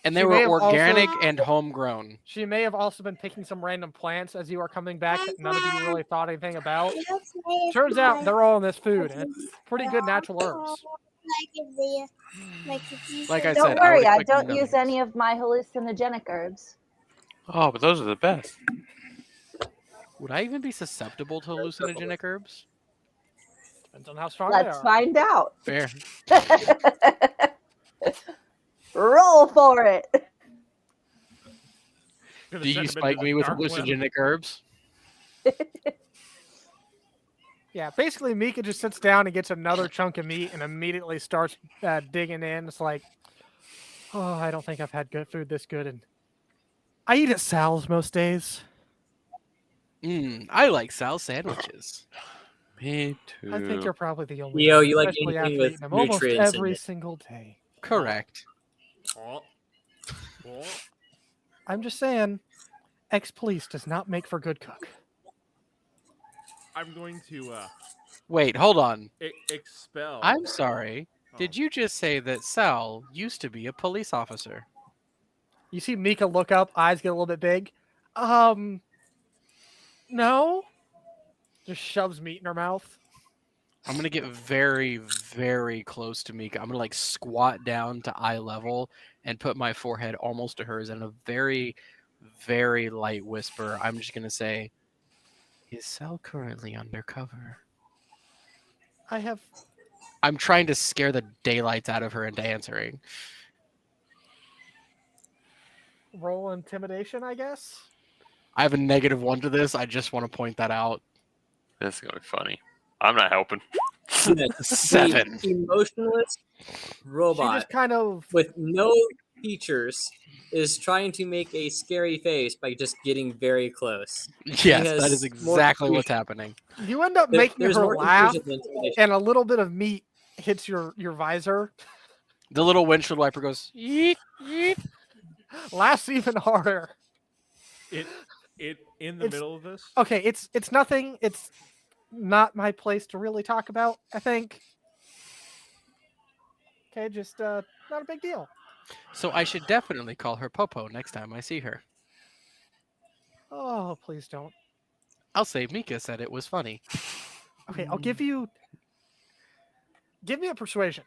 And they She may were have organic also- and homegrown. She may have also been picking some random plants as you are coming back that none of you really thought anything about. Turns out they're all in this food, and it's pretty good natural herbs. Like I Don't said, worry, would I expect don't nothing use less. any of my hallucinogenic herbs. Oh, but those are the best. Would I even be susceptible to hallucinogenic herbs? Depends on how strong Let's they are. find out. Fair. Roll for it. Gonna Do send you him spike into me a with dark web. hallucinogenic herbs? Yeah, basically Mika just sits down and gets another chunk of meat and immediately starts digging in. It's like, oh, I don't think I've had good food this good. And I eat at Sal's most days. I like Sal sandwiches. Me too. I think you're probably the only Yo, one, you like especially anything after with eating them almost nutrients in every it. single day. Correct. Oh. Oh. I'm just saying, ex-police does not make for good cook. I'm going to Wait, hold on. expel. I'm sorry. Oh. Did you just say that Sal used to be a police officer? You see Mika look up, eyes get a little bit big. No. Just shoves meat in her mouth. I'm gonna get very, very close to Mika. I'm gonna like squat down to eye level and put my forehead almost to hers in a very, very light whisper. I'm just gonna say, "Is Sal currently undercover?" I'm trying to scare the daylights out of her into answering. Roll intimidation, I guess. I have a -1 to this. I just want to point that out. This is gonna be funny. I'm not helping. The 7. emotionless She robot just kind of with no features is trying to make a scary face by just getting very close. Yes, that has is more exactly what's confusion. happening. you end up making There's her more laugh, confusion than intimidation. and a little bit of meat hits your visor. The little windshield wiper goes, "Yeet, yeet." Laughs even harder. It in the It's- middle of this. Okay, it's nothing. It's not my place to really talk about, I think. Okay, just not a big deal. So I should definitely call her Popo next time I see her. Oh, please don't. I'll say Mika said it was funny. Okay, I'll give me a persuasion.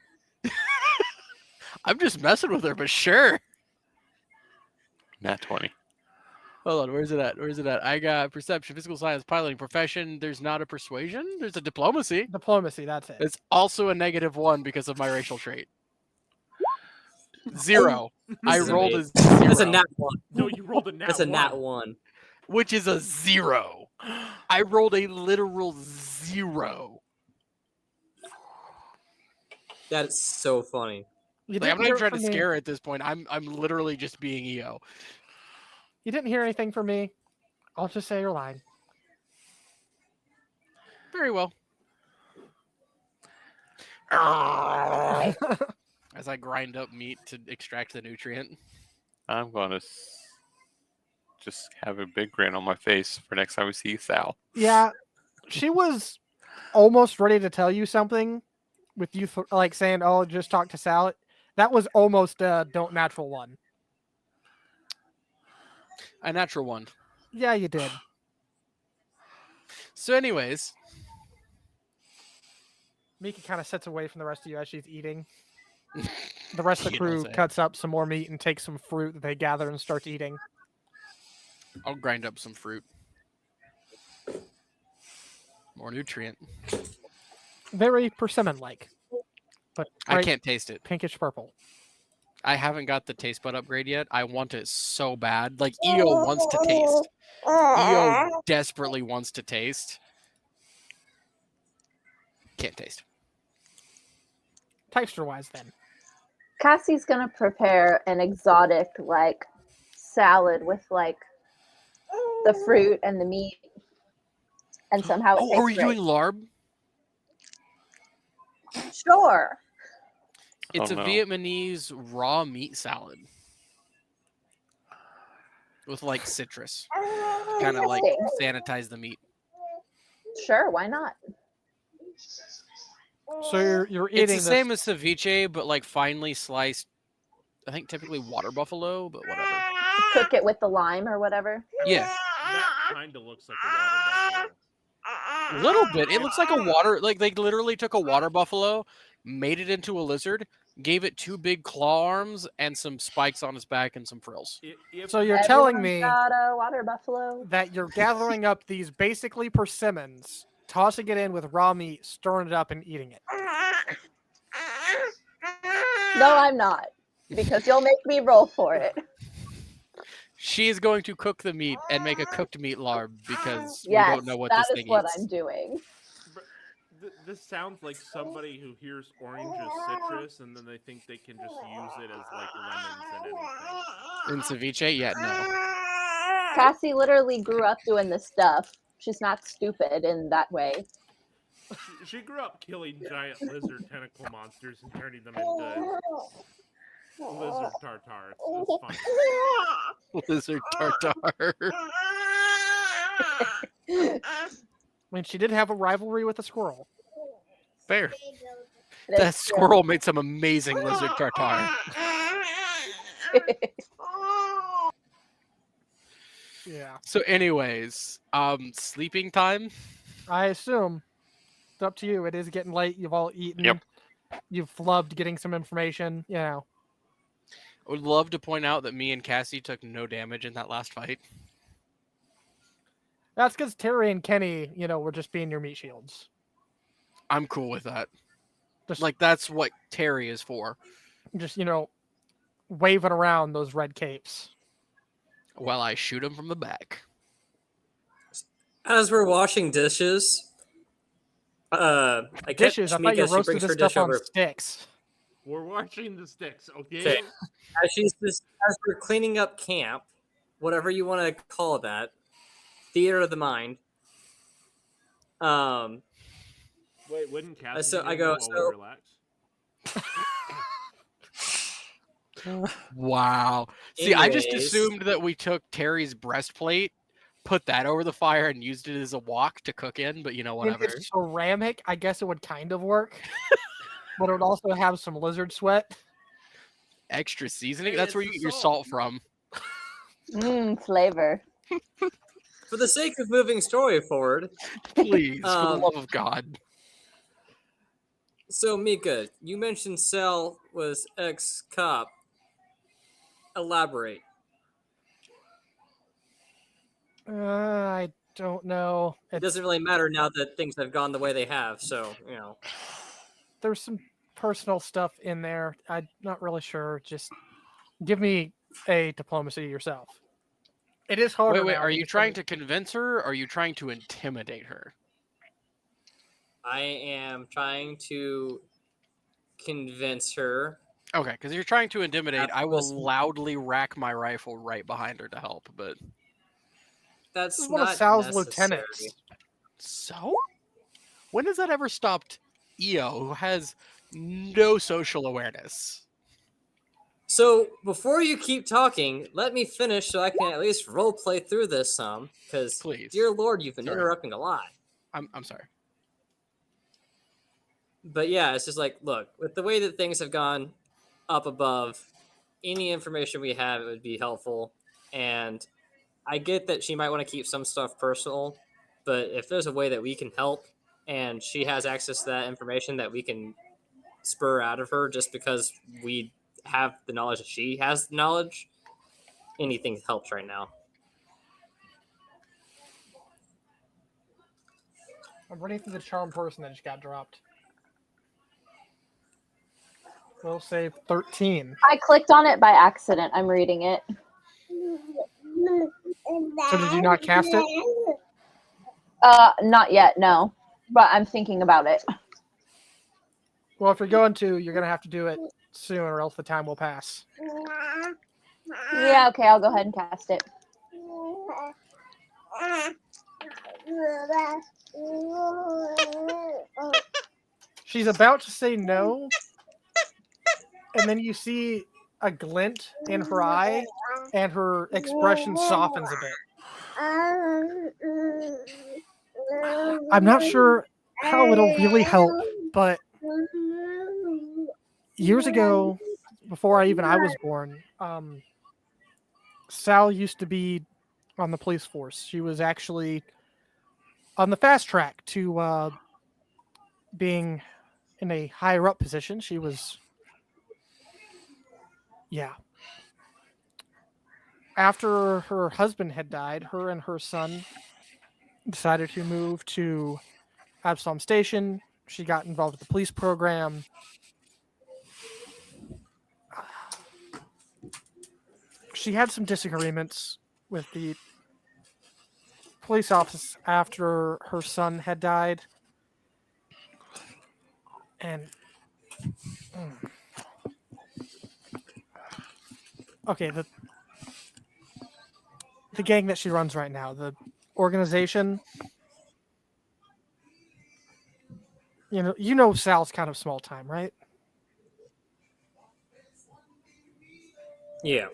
I'm just messing with her, but sure. Nat 20. Hold on, where's it at? Where's it at? I got perception, physical science, piloting, profession. There's not a persuasion. There's a diplomacy. Diplomacy, that's it. It's also a -1 because of my racial trait. 0. I This is rolled a amazing. 0, That's a nat one. No, you rolled a nat. That's a nat one. one. which is a 0. I rolled a literal 0. That's so funny. You Like, didn't I'm not hear even it trying to from me. scare her at this point. I'm literally just being EO. You didn't hear anything from me. I'll just say you're lying. Very well. as I grind up meat to extract the nutrient. I'm going to just have a big grin on my face for next time we see Sal. Yeah, she was almost ready to tell you something with you like saying, "Oh, just talk to Sal." That was almost a don't natural one. A natural one. Yeah, you did. So, anyways, Mika kind of sits away from the rest of you as she's eating. The rest of the You don't crew say. cuts up some more meat and takes some fruit that they gather and starts eating. I'll grind up some fruit. More nutrient. Very persimmon-like, but I bright can't taste it. pinkish purple. I haven't got the taste bud upgrade yet. I want it so bad. Like EO wants to taste. EO desperately wants to taste. Can't taste. Texture-wise, then. Cassie's gonna prepare an exotic like salad with like the fruit and the meat, and somehow it Oh, are we tastes doing great. larb? Sure. It's Oh, a no. Vietnamese raw meat salad with like citrus, kind of like Interesting. sanitize the meat. Sure, why not? So you're eating It's the this. same as ceviche, but like finely sliced. I think typically water buffalo, but whatever. Cook it with the lime or whatever. Yeah, That kind of looks like a water buffalo. a little bit. It looks like a water. Like they literally took a water buffalo, made it into a lizard, gave it 2 big claw arms and some spikes on its back and some frills. So you're telling Everyone's me got a water buffalo. that you're gathering up these basically persimmons, tossing it in with raw meat, stirring it up, and eating it. No, I'm not, because you'll make me roll for it. She is going to cook the meat and make a cooked meat larb because we Yes, don't know what that this is thing what eats. I'm doing. This sounds like somebody who hears orange is citrus and then they think they can just use it as like lemons and anything. In ceviche, yeah, no. Cassie literally grew up doing this stuff. She's not stupid in that way. She grew up killing giant lizard tentacle monsters and turning them into lizard tartare. It's fun. Lizard tartare. I mean, she did have a rivalry with a squirrel. Fair. It That is true. squirrel made some amazing lizard tartare. Yeah. So, anyways, sleeping time. I assume it's up to you. It is getting late. You've all eaten. Yep. You've flubbed getting some information. You know. I would love to point out that me and Cassie took no damage in that last fight. That's because Terry and Kenny, were just being your meat shields. I'm cool with that. Just Like, that's what Terry is for. just waving around those red capes. While I shoot him from the back. As we're washing dishes, I catch Dishes. I thought you Mika, she roasted brings this her stuff dish on over. sticks. We're watching the sticks, okay? Okay. As we're cleaning up camp, whatever you want to call that, theater of the mind. Wait, wouldn't Cassie So I get go, one while we relax? Wow. See, I just Anyways. assumed assumed that we took Terry's breastplate, put that over the fire, and used it as a wok to cook in, but whatever. If it's ceramic, I guess it would kind of work. But it would also have some lizard sweat. Extra seasoning? Hey, That's where it's you the get your salt. salt from. Flavor. For the sake of moving story forward, Please, for the Um, love of God. so Mika, you mentioned Cell was ex-cop. Elaborate. I don't know. It doesn't really matter now that things have gone the way they have, so, There's some personal stuff in there. I'm not really sure. Just give me a diplomacy yourself. It is harder. Wait, now are you because trying to convince her or are you trying to intimidate her? I am trying to convince her. Okay, because if you're trying to intimidate, That I will was- loudly rack my rifle right behind her to help, but... That's This is not one of Sal's necessary. lieutenants. So? When has that ever stopped EO, who has no social awareness. So before you keep talking, let me finish so I can at least role play through this some. Because, Please. dear Lord, you've been Sorry. interrupting a lot. I'm sorry. But yeah, it's just like, look, with the way that things have gone up above, any information we have would be helpful. And I get that she might want to keep some stuff personal, but if there's a way that we can help and she has access to that information that we can spur out of her just because we have the knowledge that she has the knowledge, anything helps right now. I'm running through the charm person that just got dropped. We'll say 13. I clicked on it by accident. I'm reading it. So did you not cast it? Not yet, no. But I'm thinking about it. Well, if you're going to, you're going to have to do it soon or else the time will pass. Yeah, okay, I'll go ahead and cast it. She's about to say no, and then you see a glint in her eye, and her expression softens a bit. I'm not sure how it'll really help, but years ago, before I was born, Sal used to be on the police force. She was actually on the fast track to being in a higher up position. She was, yeah. After her husband had died, her and her son decided to move to Absalom Station. She got involved with the police program. She had some disagreements with the police office after her son had died. And okay, the gang that she runs right now, the organization, you know Sal's kind of small time, right? Yeah.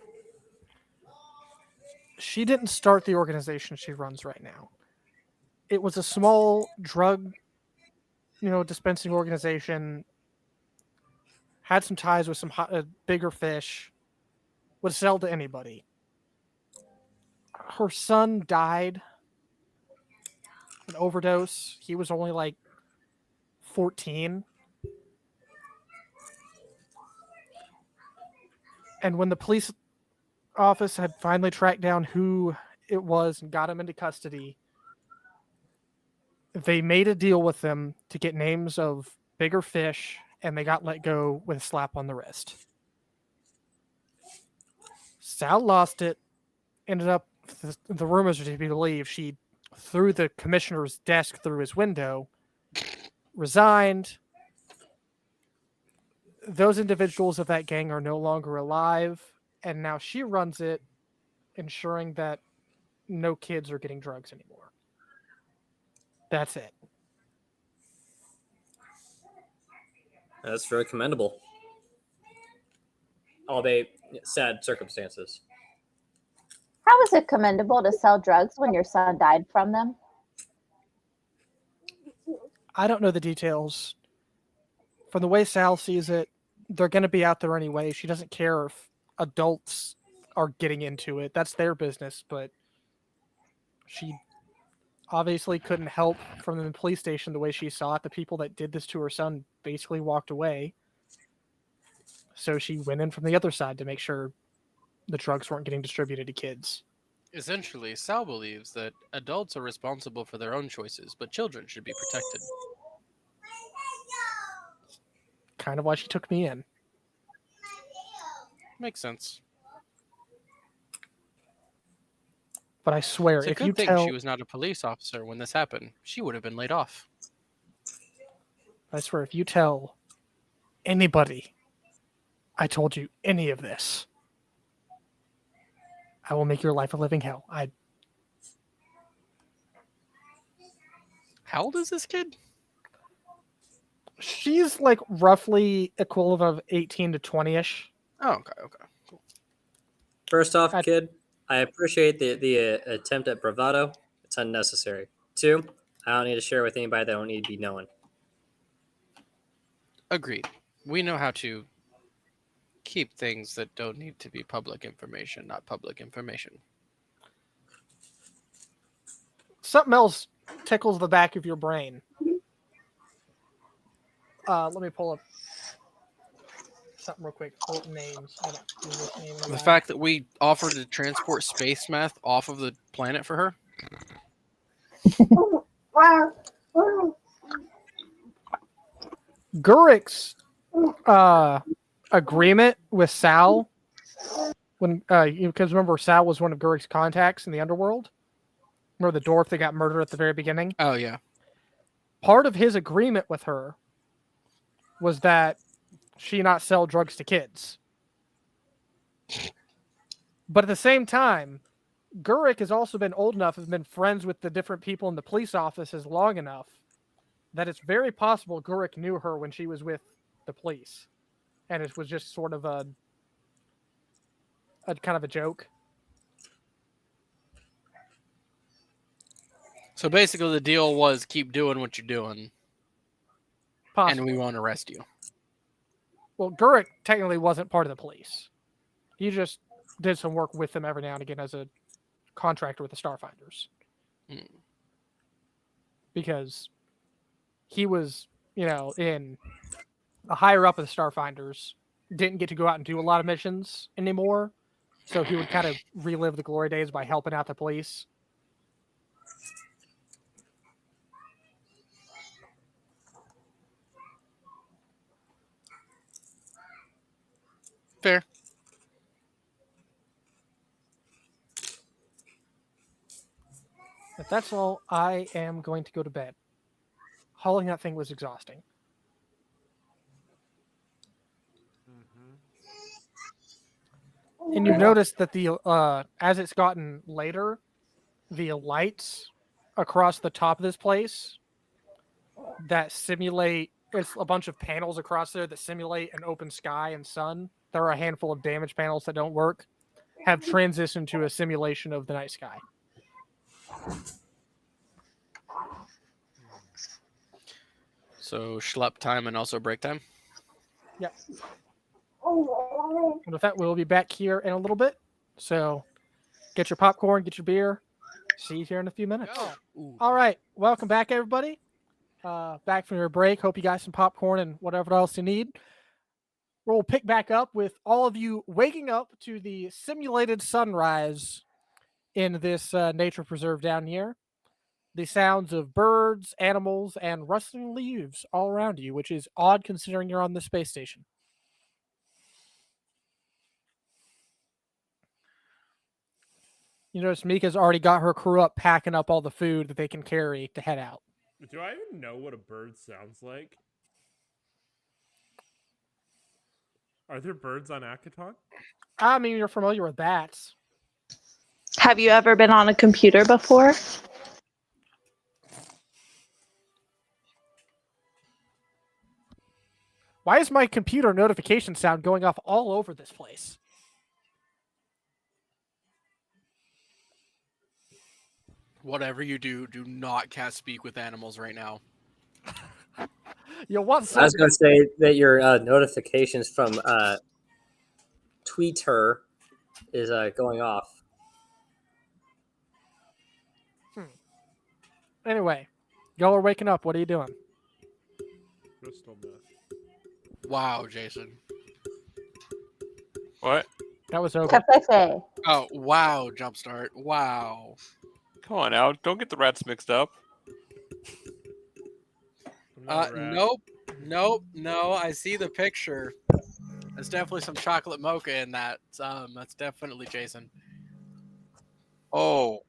She didn't start the organization she runs right now. It was a small drug, dispensing organization, had some ties with some bigger fish, would sell to anybody. Her son died an overdose. He was only like 14. And when the police office had finally tracked down who it was and got him into custody, they made a deal with them to get names of bigger fish, and they got let go with a slap on the wrist. Sal lost it. Ended up, the rumors are to be believed, she threw the commissioner's desk through his window, resigned. Those individuals of that gang are no longer alive, and now she runs it, ensuring that no kids are getting drugs anymore. That's it. That's very commendable. Albeit sad circumstances. How is it commendable to sell drugs when your son died from them? I don't know the details. From the way Sal sees it, they're going to be out there anyway. She doesn't care if adults are getting into it. That's their business, but she obviously couldn't help from the police station the way she saw it. The people that did this to her son basically walked away. So she went in from the other side to make sure the drugs weren't getting distributed to kids. Essentially, Sal believes that adults are responsible for their own choices, but children should be protected. Kind of why she took me in. Makes sense. But I swear, It's a if you good thing tell... she was not a police officer when this happened. She would have been laid off. I swear, if you tell anybody I told you any of this, I will make your life a living hell. How old is this kid? She's like roughly equivalent of 18 to 20-ish. Oh, okay. First off, I- kid, I appreciate the attempt at bravado. It's unnecessary. 2, I don't need to share with anybody that I don't need to be knowing. Agreed. We know how to keep things that don't need to be public information, not public information. Something else tickles the back of your brain. Let me pull up something real quick. Hold names. I don't do this name in a The while. fact that we offered to transport space meth off of the planet for her. Gurik's agreement with Sal, when because remember Sal was one of Gurik's contacts in the underworld. Remember the dwarf that got murdered at the very beginning? Oh yeah. Part of his agreement with her was that she not sell drugs to kids. But at the same time, Gurik has also been old enough and been friends with the different people in the police offices long enough that it's very possible Gurik knew her when she was with the police. And it was just sort of a kind of a joke. So basically, the deal was keep doing what you're doing, Possible. and we won't arrest you. Well, Gurik technically wasn't part of the police. He just did some work with them every now and again as a contractor with the Starfinders. Hmm. Because he was, in a higher up of the Starfinders, didn't get to go out and do a lot of missions anymore. So he would kind of relive the glory days by helping out the police. Fair. If that's all, I am going to go to bed. Hauling that thing was exhausting. And you've noticed that the as it's gotten later, the lights across the top of this place that simulate, it's a bunch of panels across there that simulate an open sky and sun. There are a handful of damaged panels that don't work, have transitioned to a simulation of the night sky. So schlep time and also break time. Yep. And with that, we'll be back here in a little bit. So get your popcorn, get your beer. See you here in a few minutes. Ooh. All right. Welcome back, everybody. Back from your break. Hope you got some popcorn and whatever else you need. We'll pick back up with all of you waking up to the simulated sunrise in this nature preserve down here. The sounds of birds, animals, and rustling leaves all around you, which is odd considering you're on the space station. You notice Mika's already got her crew up packing up all the food that they can carry to head out. Do I even know what a bird sounds like? Are there birds on Akaton? I mean, you're familiar with bats. Have you ever been on a computer before? Why is my computer notification sound going off all over this place? Whatever you do, do not cast speak with animals right now. You want I was some? going to say that your notifications from Twitter is going off. Anyway, y'all are waking up. What are you doing? Crystal meth. Wow, Jason. What? That was over. Cafe. Oh, wow, Jumpstart. Wow. Come on now, don't get the rats mixed up. I'm not a rat. Nope, no. I see the picture. There's definitely some chocolate mocha in that. That's definitely Jason. Oh,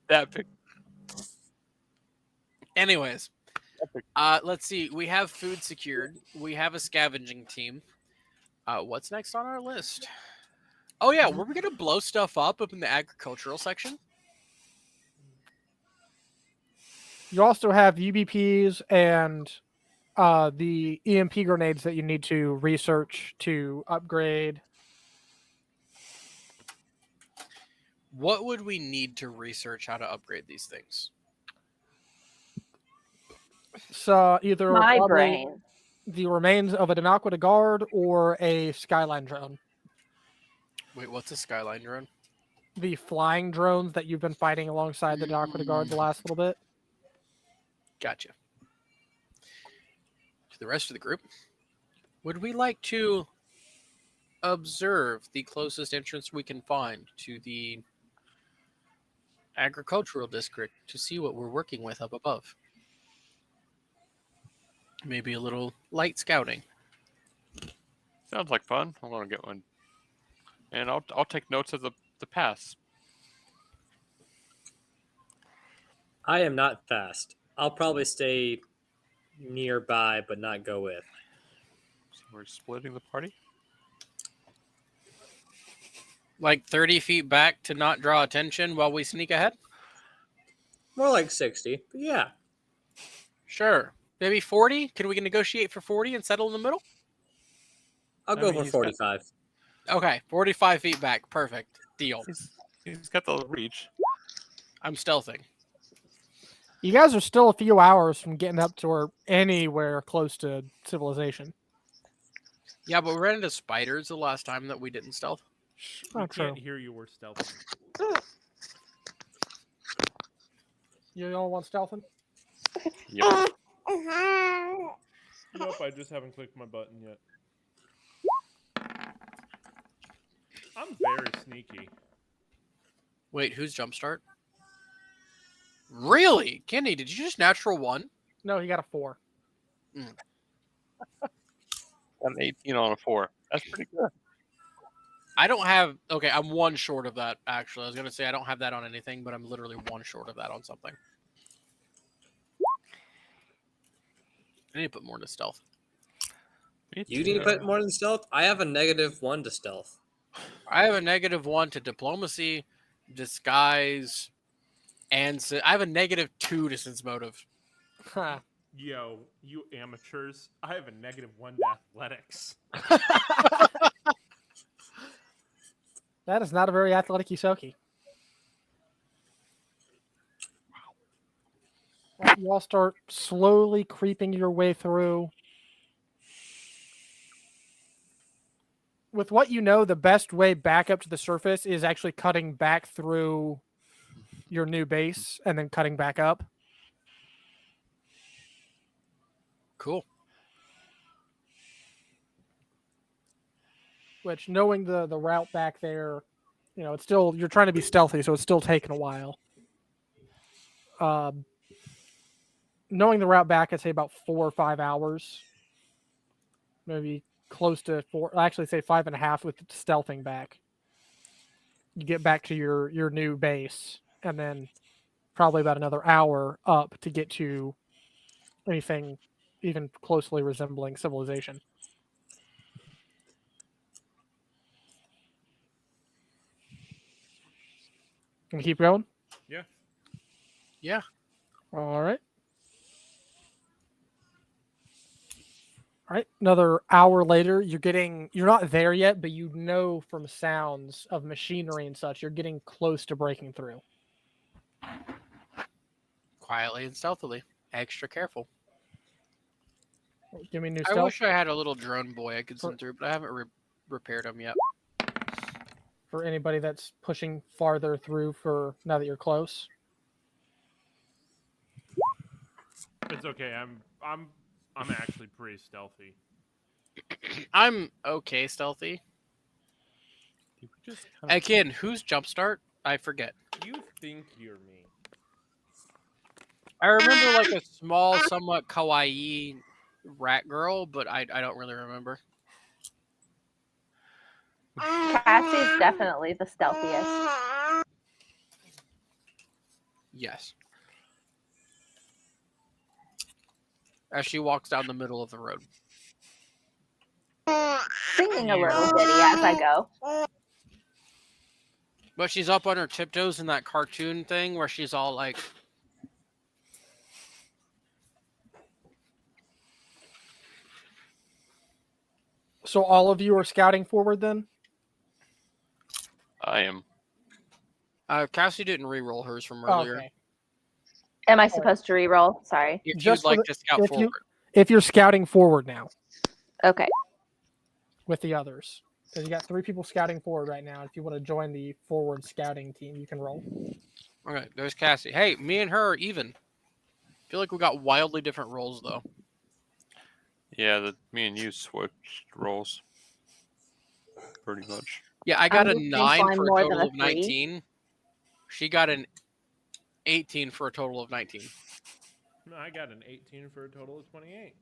that pic. Anyways, let's see. We have food secured. We have a scavenging team. What's next on our list? Oh yeah, were we gonna blow stuff up in the agricultural section? You also have UBPs and the EMP grenades that you need to research to upgrade. What would we need to research how to upgrade these things? So either My probably brain. the remains of a Denaquita guard or a Skyline drone. Wait, what's a Skyline drone? The flying drones that you've been fighting alongside the Denaquita guard the last little bit. Gotcha. To the rest of the group, would we like to observe the closest entrance we can find to the agricultural district to see what we're working with up above? Maybe a little light scouting. Sounds like fun. I'm gonna get one, and I'll take notes of the pass. I am not fast. I'll probably stay nearby, but not go with. So we're splitting the party. Like 30 feet back to not draw attention while we sneak ahead? More like 60. But yeah. Sure. Maybe 40? Can we negotiate for 40 and settle in the middle? I'll I go mean, for he's got- 45. Okay, 45 feet back. Perfect. Deal. He's got the reach. I'm stealthing. You guys are still a few hours from getting up to or anywhere close to civilization. Yeah, but we ran into spiders the last time that we didn't stealth. We Not true. can't hear you. We're stealthy. You all want stealthing? Yep. Nope, I just haven't clicked my button yet. I'm very sneaky. Wait, who's jumpstart? Really? Kenny, did you just natural one? No, he got a 4. An 18 on a 4. That's pretty good. I don't have. Okay, I'm one short of that, actually. I was going to say I don't have that on anything, but I'm literally one short of that on something. I need to put more into stealth. Me You need to too. put more than stealth? I have a -1 to stealth. I have a -1 to diplomacy, disguise, and I have a -2 to sense motive. Huh. Yo, you amateurs. I have a -1 to athletics. That is not a very athletic Isoki. Well, you all start slowly creeping your way through. With what you know, the best way back up to the surface is actually cutting back through your new base and then cutting back up. Cool. Which, knowing the route back there, you know, it's still, you're trying to be stealthy, so it's still taking a while. Knowing the route back, I'd say about 4 or 5 hours. Maybe close to 4, actually say 5.5 with stealthing back. You get back to your new base, and then probably about another hour up to get to anything even closely resembling civilization. Can we keep going? Yeah. Yeah. All right. All right. Another hour later, you're not there yet, but you know from sounds of machinery and such, you're getting close to breaking through. Quietly and stealthily. Extra careful. Give me a new I stealth. wish I had a little drone boy I could send through, but I haven't repaired him yet. For anybody that's pushing farther through for now that you're close. It's okay. I'm actually pretty stealthy. I'm okay stealthy. Did we just kind of- Again, who's jumpstart? I forget. You think you're me? I remember like a small, somewhat kawaii rat girl, but I don't really remember. Cassie's definitely the stealthiest. Yes. As she walks down the middle of the road. Singing a little ditty as I go. But she's up on her tiptoes in that cartoon thing where she's all like... So all of you are scouting forward then? I am. Cassie didn't re-roll hers from Oh, earlier. okay. Am I supposed to re-roll? Sorry. If Just you'd like for to scout if forward. if you're scouting forward now Okay. with the others. Because you got 3 people scouting forward right now. If you want to join the forward scouting team, you can roll. Okay, there's Cassie. Hey, me and her are even. Feel like we got wildly different roles though. Yeah, me and you switched roles. Pretty much. Yeah, I got I'm a looking 9 fine for a more than total a of 3. 19. She got an 18 for a total of 19. No, I got an 18 for a total of 28.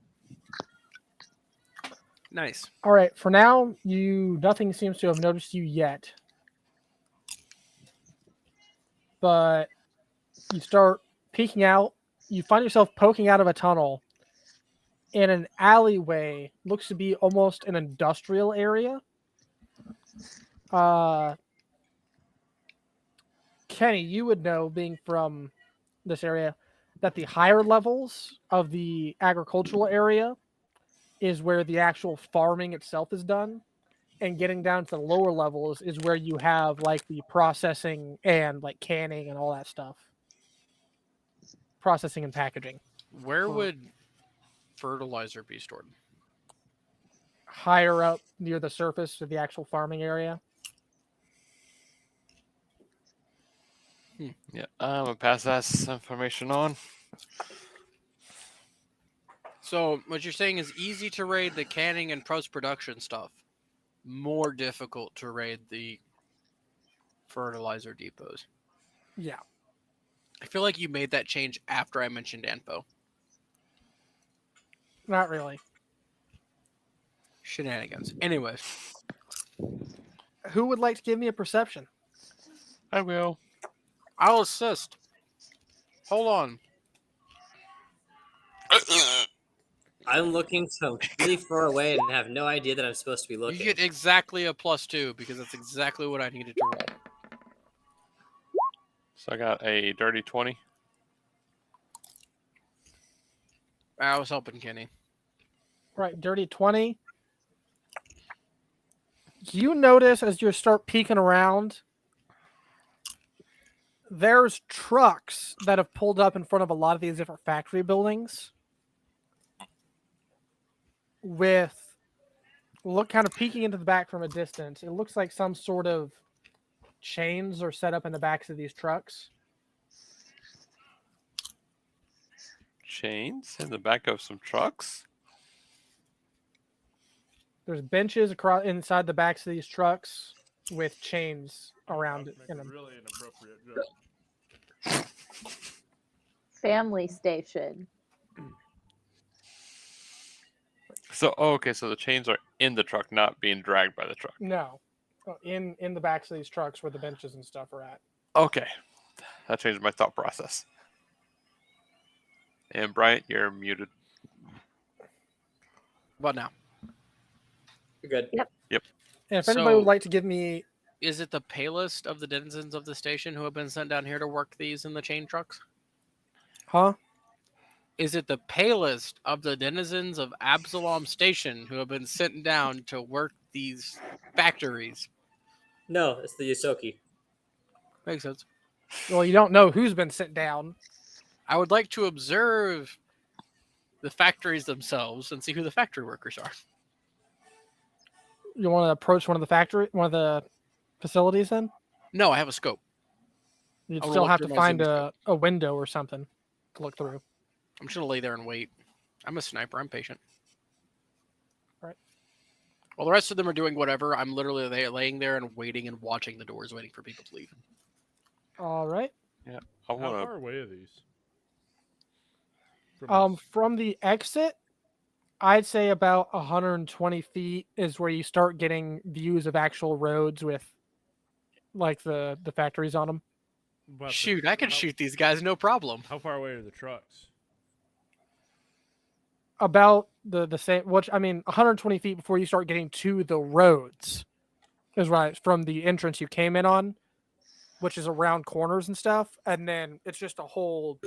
Nice. All right. For now, nothing seems to have noticed you yet. But you start peeking out. You find yourself poking out of a tunnel in an alleyway. Looks to be almost an industrial area. Kenny, you would know, being from this area, that the higher levels of the agricultural area is where the actual farming itself is done. And getting down to the lower levels is where you have like the processing and like canning and all that stuff. Processing and packaging. Where would fertilizer be stored? Higher up near the surface of the actual farming area. Yeah, I'm gonna pass that information on. So what you're saying is easy to raid the canning and post-production stuff. More difficult to raid the fertilizer depots. Yeah. I feel like you made that change after I mentioned Anpo. Not really. Shenanigans. Anyways. Who would like to give me a perception? I will. I'll assist. Hold on. I'm looking so really far away and have no idea that I'm supposed to be You looking. get exactly a +2 because that's exactly what I needed to roll. So I got a dirty 20. I was helping Kenny. Right, dirty 20. You notice as you start peeking around, there's trucks that have pulled up in front of a lot of these different factory buildings with kind of peeking into the back from a distance. It looks like some sort of chains are set up in the backs of these trucks. Chains in the back of some trucks? There's benches across inside the backs of these trucks with chains around it. In them. Really inappropriate joke. Family station. So, okay, so the chains are in the truck, not being dragged by the truck. No, in the backs of these trucks where the benches and stuff are at. Okay, that changed my thought process. And Bryant, you're muted. What now? You're good. And if anybody would So- like to give me, Is it the palest of the denizens of the station who have been sent down here to work these in the chain trucks? huh? Is it the palest of the denizens of Absalom Station who have been sent down to work these factories? No, it's the Yosoki. Makes sense. Well, you don't know who's been sent down. I would like to observe the factories themselves and see who the factory workers are. You want to approach one of the facilities then? No, I have a scope. You'd I wanna still look have through to my find zoom a window or something to look through. I'm just gonna lay there and wait. I'm a sniper. I'm patient. Right. While the rest of them are doing whatever, I'm literally laying there and waiting and watching the doors, waiting for people to leave. All right. I How want far away are these? From the exit, I'd say about 120 feet is where you start getting views of actual roads with like the factories on them. But Shoot, I can shoot these guys, no problem. How far away are the trucks? About the same, which I mean, 120 feet before you start getting to the roads is right from the entrance you came in on, which is around corners and stuff. And then it's just a whole,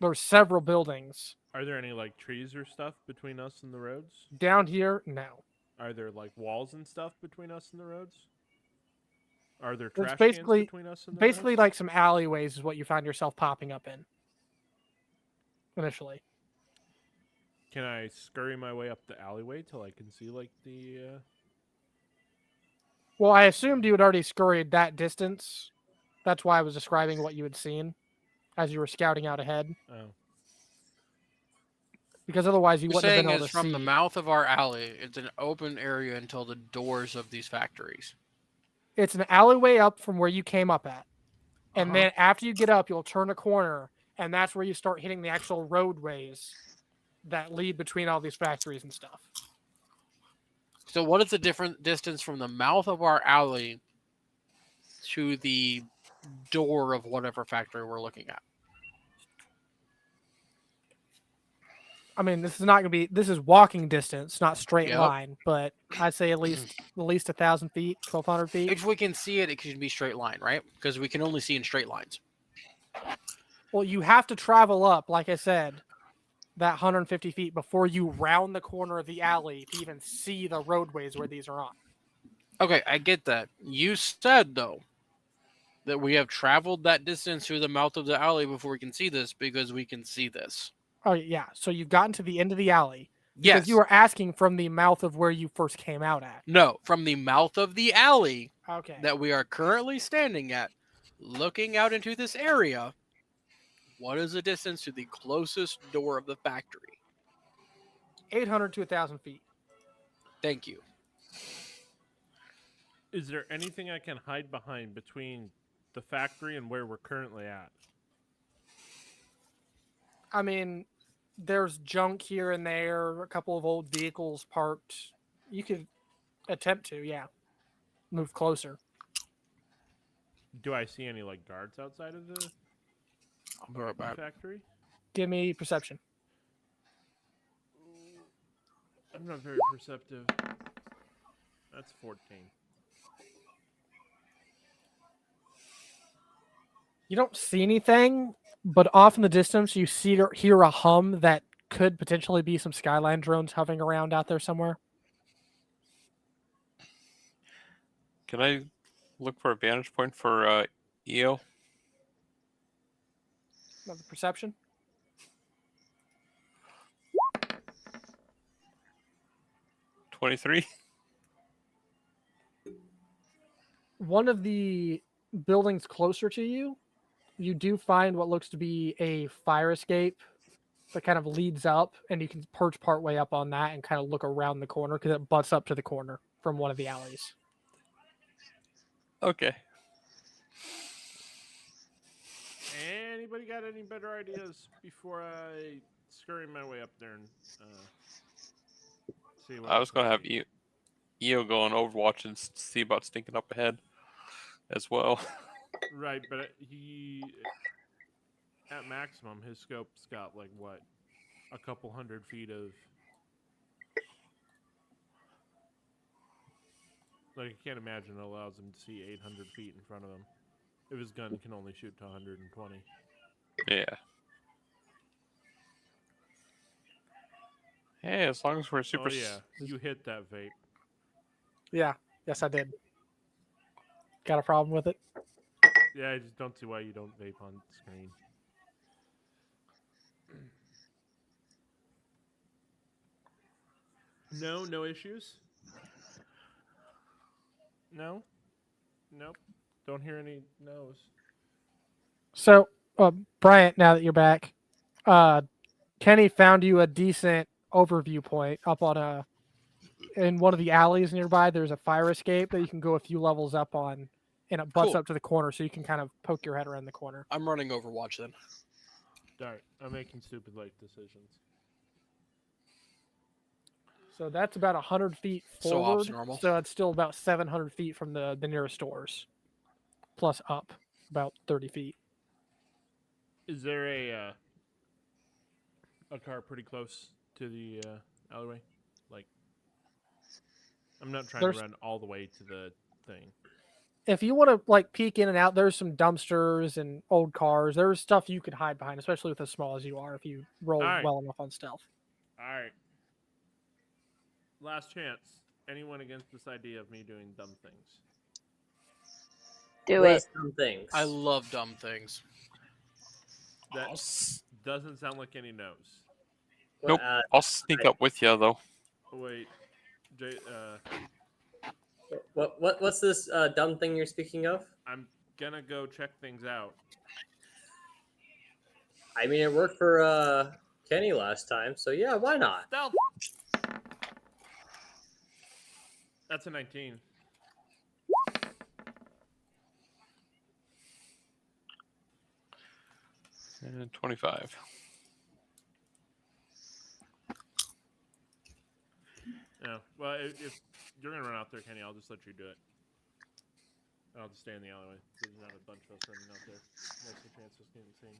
there's several buildings Are there any like trees or stuff between us and the roads? down here. No. Are there like walls and stuff between us and the roads? Are there Well, trash it's cans basically- between us and the Basically, roads? like some alleyways is what you find yourself popping up in initially. Can I scurry my way up the alleyway till I can see like the? Well, I assumed you had already scurried that distance. That's why I was describing what you had seen as you were scouting out ahead. Oh, Because otherwise, you You're wouldn't have saying been able is to from see. the mouth of our alley. It's an open area until the doors of these factories. It's an alleyway up from where you came up at. And Uh-huh. then after you get up, you'll turn a corner, and that's where you start hitting the actual roadways that lead between all these factories and stuff. So what is the different distance from the mouth of our alley to the door of whatever factory we're looking at? I mean, this is walking distance, not straight Yep. line, but I'd say at least 1,000 feet, 1,200 feet. If we can see it, it should be straight line, right? Because we can only see in straight lines. Well, you have to travel up, like I said, that 150 feet before you round the corner of the alley to even see the roadways where these are on. Okay, I get that. You said, though, that we have traveled that distance through the mouth of the alley before we can see this because we can see this. Oh, yeah. So you've gotten to the end of the alley. Yes. Because you were asking from the mouth of where you first came out at. No, from the mouth of the alley Okay. that we are currently standing at, looking out into this area, what is the distance to the closest door of the factory? 800 to 1,000 feet. Thank you. is there anything I can hide behind between the factory and where we're currently at? I mean, there's junk here and there, a couple of old vehicles parked. You could attempt to, yeah. Move closer. Do I see any like guards outside of the I'll be right back. factory? Give me perception. I'm not very perceptive. That's 14. You don't see anything, but off in the distance, you hear a hum that could potentially be some Skyline drones hovering around out there somewhere. Can I look for a vantage point for EO? Another perception. $23. One of the buildings closer to you, you do find what looks to be a fire escape that kind of leads up, and you can perch part way up on that and kind of look around the corner because it butts up to the corner from one of the alleys. Okay. Anybody got any better ideas before I scurry my way up there and see what I was can gonna have see? EO go on Overwatch and see about stinking up ahead as well. Right, but he at maximum his scope's got like what, a couple 100 feet of. Like I can't imagine it allows him to see 800 feet in front of him. If his gun can only shoot to 120. Yeah. Hey, as long as we're super. Oh yeah, you hit that vape. Yeah, yes, I did. Got a problem with it? Yeah, I just don't see why you don't vape on screen. No issues? No? Nope. Don't hear any no's. So, Bryant, now that you're back, Kenny found you a decent overview point up on in one of the alleys nearby. There's a fire escape that you can go a few levels up on, and it butts Cool. up to the corner, so you can kind of poke your head around the corner. I'm running Overwatch then. Alright, I'm making stupid life decisions. So that's about 100 feet So forward. ops normal. So it's still about 700 feet from the nearest doors, plus up about 30 feet. Is there a car pretty close to the alleyway? Like, I'm not trying There's- to run all the way to the thing. If you want to like peek in and out, there's some dumpsters and old cars. There's stuff you could hide behind, especially with as small as you are. If you roll Alright. well enough on stealth. Alright. Last chance. anyone against this idea of me doing dumb things? Do What it. is some things? I love dumb things. That I'll, s- doesn't sound like any no's. What, nope. I'll sneak up with you though. Wait, Jay, what's this dumb thing you're speaking of? I'm gonna go check things out. I mean, it worked for Kenny last time, so yeah, why not? Stealth. That's a 19. And 25. Yeah. Well, if you're gonna run out there, Kenny, I'll just let you do it. I'll just stay in the alleyway. There's not a bunch of us running out there. That's the chance of getting seen.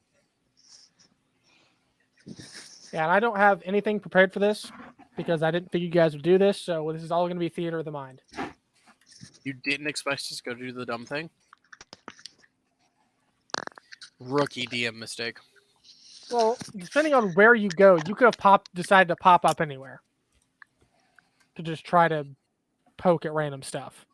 Yeah, and I don't have anything prepared for this because I didn't think you guys would do this. So this is all going to be theater of the mind. You didn't expect us to go do the dumb thing? Rookie DM mistake. Well, depending on where you go, you could have decided to pop up anywhere to just try to poke at random stuff.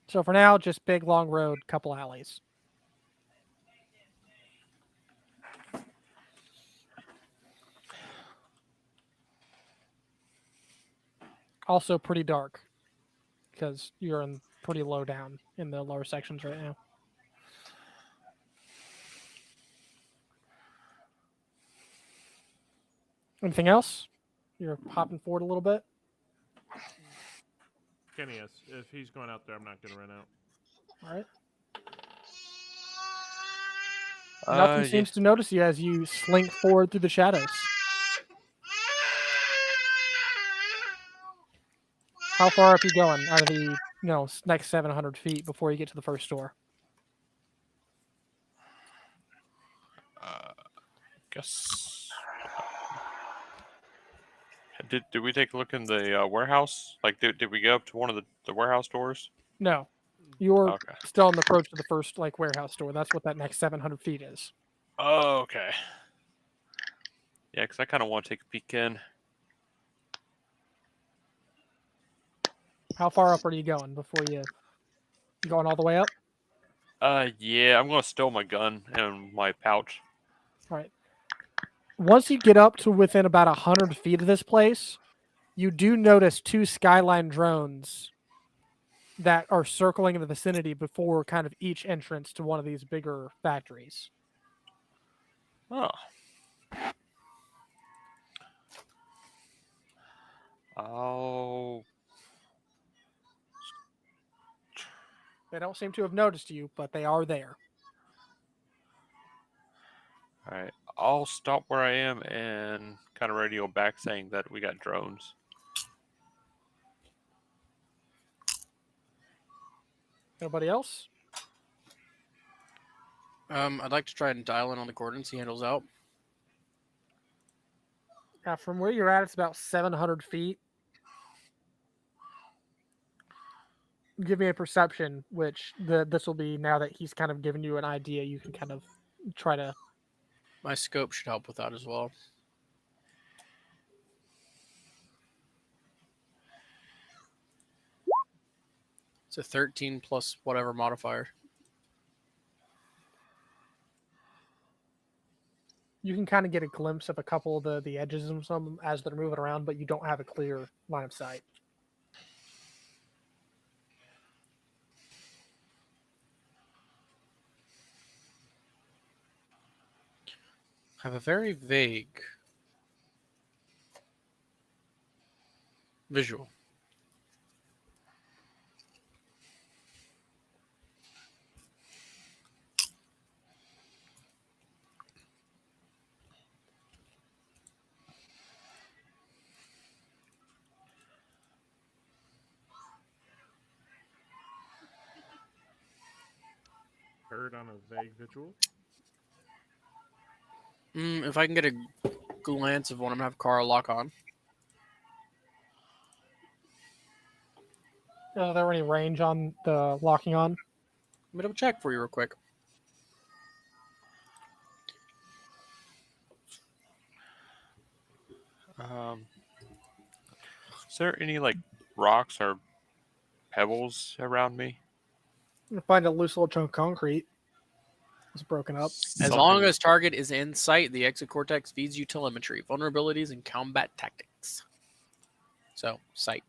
So for now, just big long road, couple alleys. Also pretty dark because you're in pretty low down in the lower sections right now. Anything else? You're hopping forward a little bit. Kenny, yes. If he's going out there, I'm not gonna run out. All right. Nothing Yeah. seems to notice you as you slink forward through the shadows. How far up are you going out of the next 700 feet before you get to the first door? Guess. Did we take a look in the warehouse? Like, did we go up to one of the warehouse doors? No, you're Okay. still on the approach to the first warehouse door. That's what that next 700 feet is. Oh, okay. Yeah, because I kind of want to take a peek in. How far up are you going before you going all the way up? Yeah, I'm gonna stow my gun and my pouch. All right. Once you get up to within about 100 feet of this place, you do notice 2 Skyline drones that are circling in the vicinity before kind of each entrance to one of these bigger factories. Oh. Oh. They don't seem to have noticed you, but they are there. All right. I'll stop where I am and kind of radio back saying that we got drones. Anybody else? I'd like to try and dial in on the coordinates he handles out. From where you're at, it's about 700 feet. Give me a perception, which this will be now that he's kind of given you an idea. You can kind of try to. My scope should help with that as well. It's a 13 plus whatever modifier. You can kind of get a glimpse of a couple of the edges of some as they're moving around, but you don't have a clear line of sight. I have a very vague visual. Heard on a vague visual. If I can get a glance of one, I'm gonna have Carl lock on. Is there any range on the locking on? Let me double check for you real quick. Is there any like rocks or pebbles around me? You find a loose little chunk of concrete. It's broken up. As long Something- as target is in sight, the exit cortex feeds you telemetry, vulnerabilities, and combat tactics. So, sight.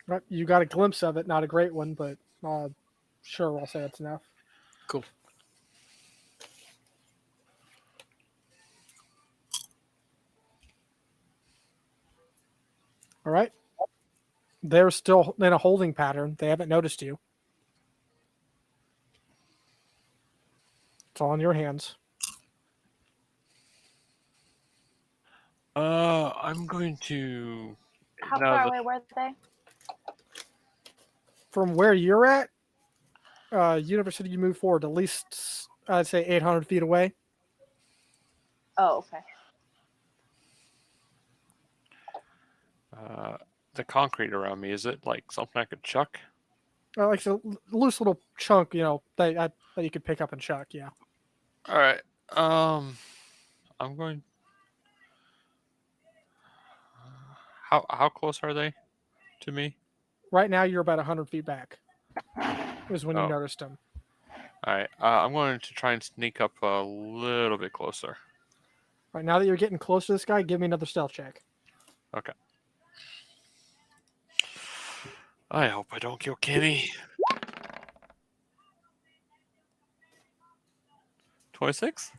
Right, you got a glimpse of it, not a great one, but sure, I'll say that's enough. Cool. All right. They're still in a holding pattern. They haven't noticed you. It's all in your hands. I'm going to. How now far that- away were they? From where you're at, you never said you move forward at least, I'd say 800 feet away. Oh, okay. The concrete around me, is it like something I could chuck? Like a loose little chunk, that you could pick up and chuck. Yeah. All right. I'm going. How close are they to me? Right now, you're about 100 feet back. Is when you Oh. noticed them. All right. I'm going to try and sneak up a little bit closer. Right now that you're getting close to this guy, give me another stealth check. Okay. I hope I don't kill Kenny. 26?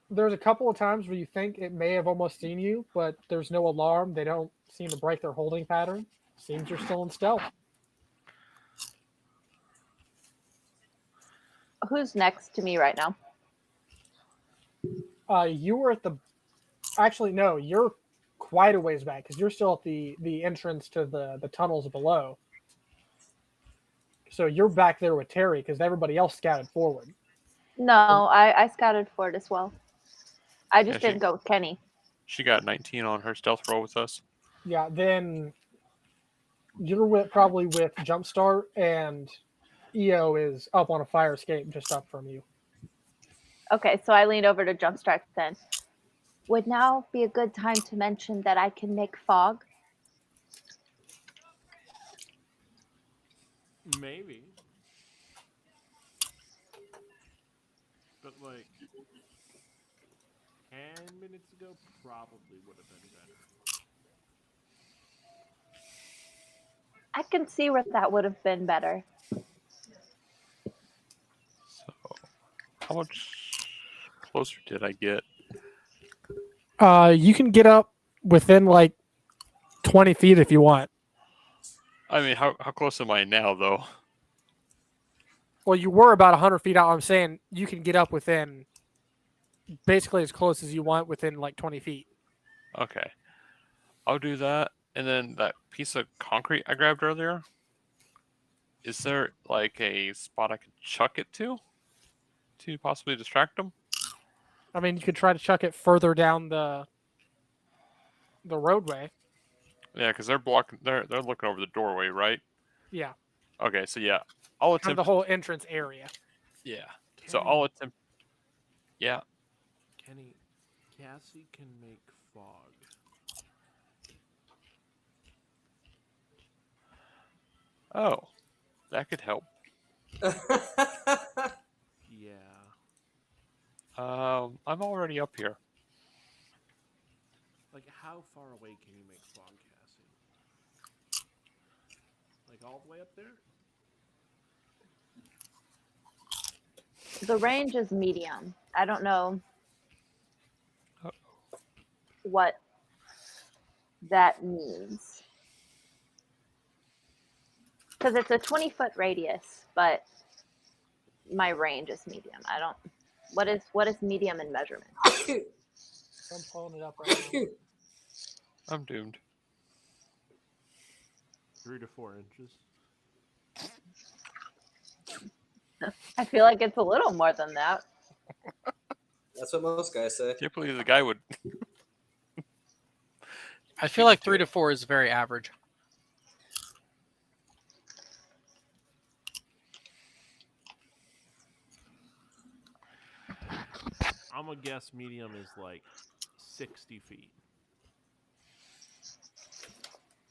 There's a couple of times where you think it may have almost seen you, but there's no alarm. They don't seem to break their holding pattern. Seems you're still in stealth. Who's next to me right now? You were at the. Actually, no, you're quite a ways back because you're still at the entrance to the tunnels below. So you're back there with Terry because everybody else scouted forward. No, I scouted for it as well. I just Yeah, didn't go with Kenny. She got 19 on her stealth roll with us. Yeah, then you're probably with Jumpstart, and EO is up on a fire escape just up from you. Okay, so I leaned over to Jumpstart then. Would now be a good time to mention that I can make fog? Maybe. But like 10 minutes ago probably would have been better. I can see where that would have been better. So, how much closer did I get? You can get up within like 20 feet if you want. I mean, how close am I now, though? Well, you were about 100 feet out. I'm saying you can get up within basically as close as you want within like 20 feet. Okay. I'll do that. And then that piece of concrete I grabbed earlier, is there like a spot I could chuck it to possibly distract them? I mean, you could try to chuck it further down the roadway. Yeah, because they're blocking. They're looking over the doorway, right? Yeah, Okay, so yeah, I'll kind of attempt. the whole entrance area. Yeah. So I'll attempt. Yeah. Kenny, Cassie can make fog. Oh, that could help. Yeah. I'm already up here. Like, how far away can you make fog, Cassie? Like, all the way up there? The range is medium. I don't know what that means. Because it's a 20-foot radius, but my range is medium. I don't. What is medium in measurement? I'm pulling it up right now. I'm doomed. 3 to 4 inches. I feel like it's a little more than that. That's what most guys say. Typically, the guy would. I feel like 3 to 4 is very average. I'm gonna guess medium is like 60 feet.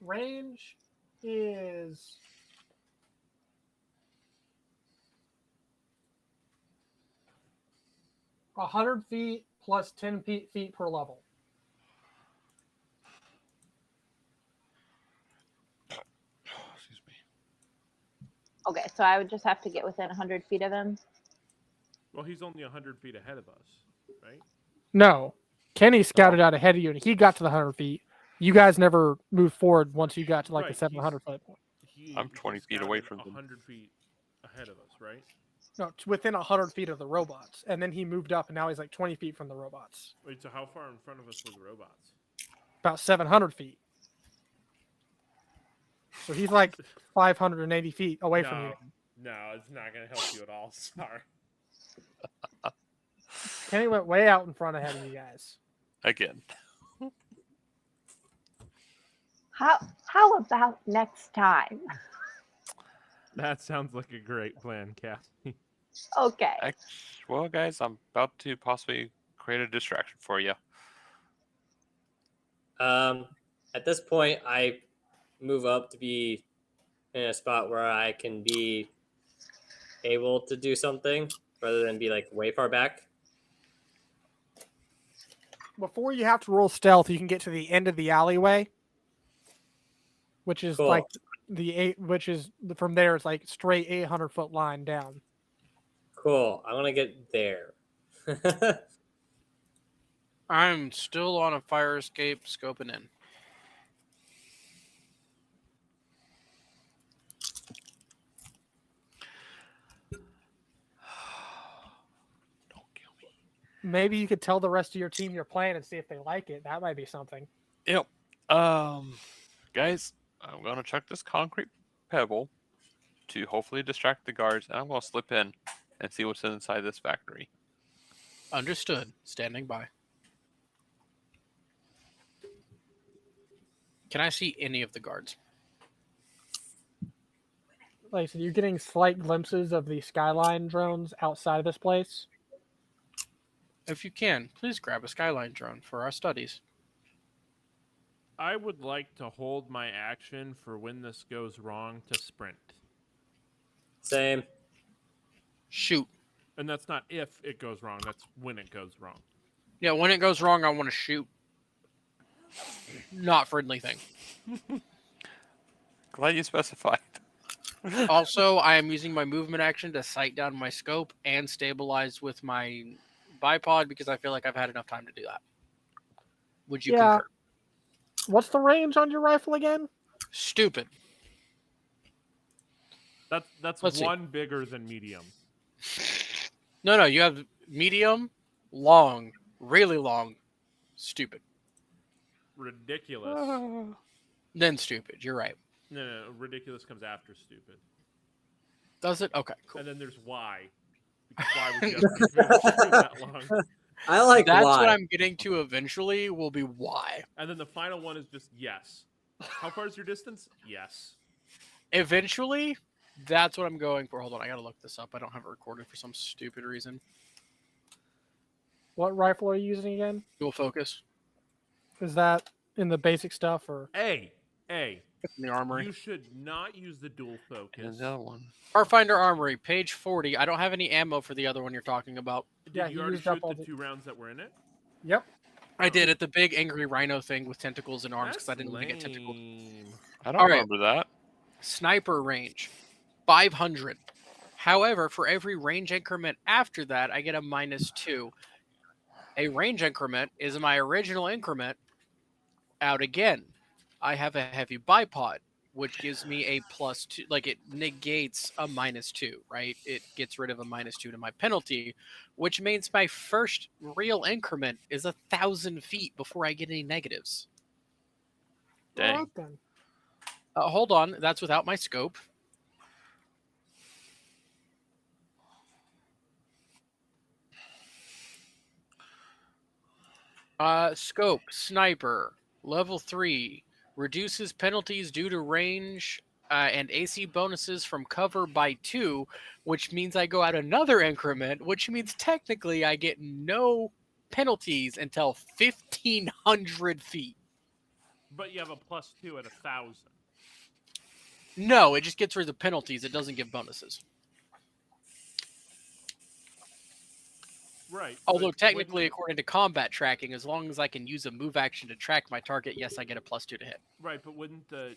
Range is 100 feet plus 10 feet per level. Excuse me. Okay, so I would just have to get within 100 feet of him. Well, he's only 100 feet ahead of us, right? No, Kenny scouted out ahead of you, and he got to the 100 feet. You guys never moved forward once you got to like Right, the 700 foot point. I'm 20 feet away from them. 100 feet ahead of us, right? No, it's within 100 feet of the robots, and then he moved up, and now he's like 20 feet from the robots. Wait, so how far in front of us were the robots? About 700 feet. So he's like 580 feet away from you. No, it's not gonna help you at all. Sorry. Kenny went way out in front ahead of you guys. Again. How about next time? That sounds like a great plan, Cassie. Okay. Well, guys, I'm about to possibly create a distraction for you. At this point, I move up to be in a spot where I can be able to do something rather than be like way far back. Before you have to roll stealth, you can get to the end of the alleyway, which is Cool. like which is from there. It's like straight 800-foot line down. Cool. I want to get there. I'm still on a fire escape scoping in. Don't kill me. Maybe you could tell the rest of your team your plan and see if they like it. That might be something. Yep. Guys, I'm gonna chuck this concrete pebble to hopefully distract the guards, and I'm gonna slip in and see what's inside this factory. Understood. Standing by. Can I see any of the guards? Like I said, you're getting slight glimpses of the Skyline drones outside of this place. If you can, please grab a Skyline drone for our studies. I would like to hold my action for when this goes wrong to sprint. Same. Shoot. And that's not if it goes wrong, that's when it goes wrong. Yeah, when it goes wrong, I want to shoot. Not friendly thing. Glad you specified. Also, I am using my movement action to sight down my scope and stabilize with my bipod because I feel like I've had enough time to do that. Would you Yeah. concur? What's the range on your rifle again? Stupid. That's Let's see. one bigger than medium. No, you have medium, long, really long, stupid. Ridiculous. Then stupid. You're right. No, ridiculous comes after stupid. Does it? Okay, cool. And then there's why. Because why would you have to that long? I like That's why. what I'm getting to eventually will be why. And then the final one is just yes. How far is your distance? Yes. Eventually, that's what I'm going for. Hold on, I gotta look this up. I don't have it recorded for some stupid reason. What rifle are you using again? Dual focus Is that in the basic stuff or? A. in the armory. You should not use the dual And focus. the other one. Starfinder Armory, page 40. I don't have any ammo for the other one you're talking about. Did Yeah, you he already used up shoot all the the- 2 rounds that were in it? Yep. I did at the big angry rhino thing with tentacles and arms because I That's didn't want to get tentacles. lame. I don't All right. remember that. Sniper range, 500. However, for every range increment after that, I get a -2. A range increment is my original increment out again. I have a heavy bipod, which gives me a +2. Like it negates a -2, right? It gets rid of a -2 to my penalty, which means my first real increment is 1,000 feet before I get any negatives. Dang. Alright then. Hold on, that's without my scope. Scope, sniper, level 3, reduces penalties due to range and AC bonuses from cover by 2, which means I go out another increment, which means technically I get no penalties until 1,500 feet. But you have a +2 at 1,000. No, it just gets rid of the penalties. It doesn't give bonuses. Right. Although but technically, wouldn't- according to combat tracking, as long as I can use a move action to track my target, yes, I get a +2 to hit. Right, but wouldn't the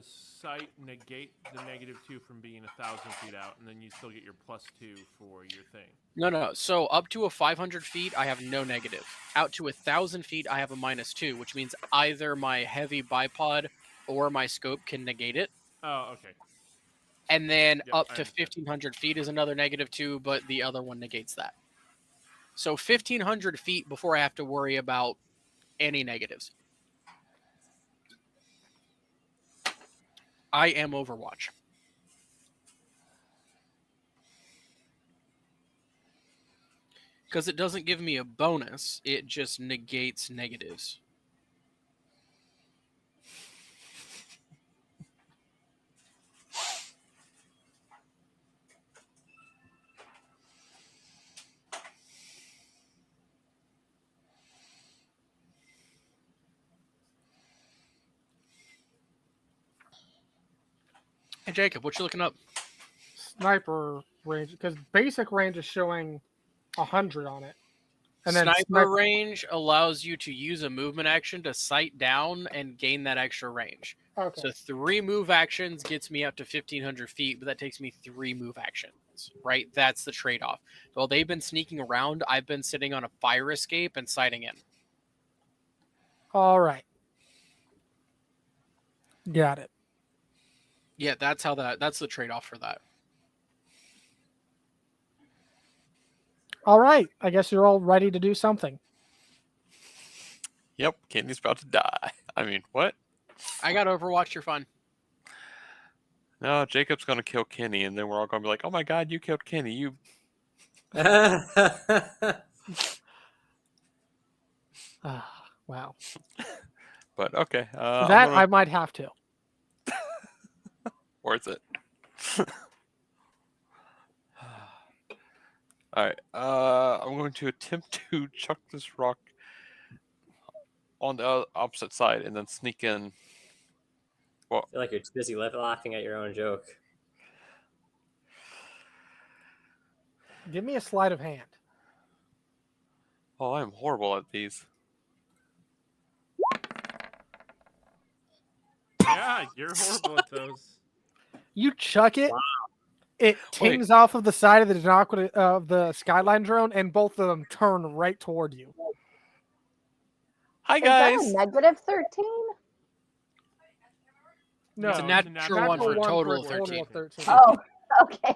sight negate the -2 from being 1,000 feet out, and then you still get your +2 for your thing? No. So up to a 500 feet, I have no negative. Out to 1,000 feet, I have a -2, which means either my heavy bipod or my scope can negate it. Oh, okay. And then Yep, up I to understand. 1,500 feet is another -2, but the other one negates that. So 1,500 feet before I have to worry about any negatives. I am Overwatch. Because it doesn't give me a bonus, it just negates negatives. Hey Jacob, what you looking up? Sniper range, because basic range is showing 100 on it. And then Sniper range allows you to use a movement action to sight down and gain that extra range. Okay. So 3 move actions gets me up to 1,500 feet, but that takes me 3 move actions, right? That's the trade-off. While they've been sneaking around, I've been sitting on a fire escape and sighting in. All right. Got it. Yeah, that's the trade-off for that. All right. I guess you're all ready to do something. Yep, Kenny's about to die. I mean, what? I got Overwatch, you're fun. No, Jacob's gonna kill Kenny, and then we're all gonna be like, "Oh my God, you killed Kenny! You." Wow. But okay, That I might have to. worth it. All right, I'm going to attempt to chuck this rock on the opposite side and then sneak in. I feel like you're too busy laughing at your own joke. Give me a sleight of hand. Oh, I'm horrible at these. Yeah, you're horrible at those. You chuck it. It tings off of the side of the skyline drone, and both of them turn right toward you. Hi Is that guys. a -13? No, It's a No, natural one for a total of 13. 13. Oh, okay.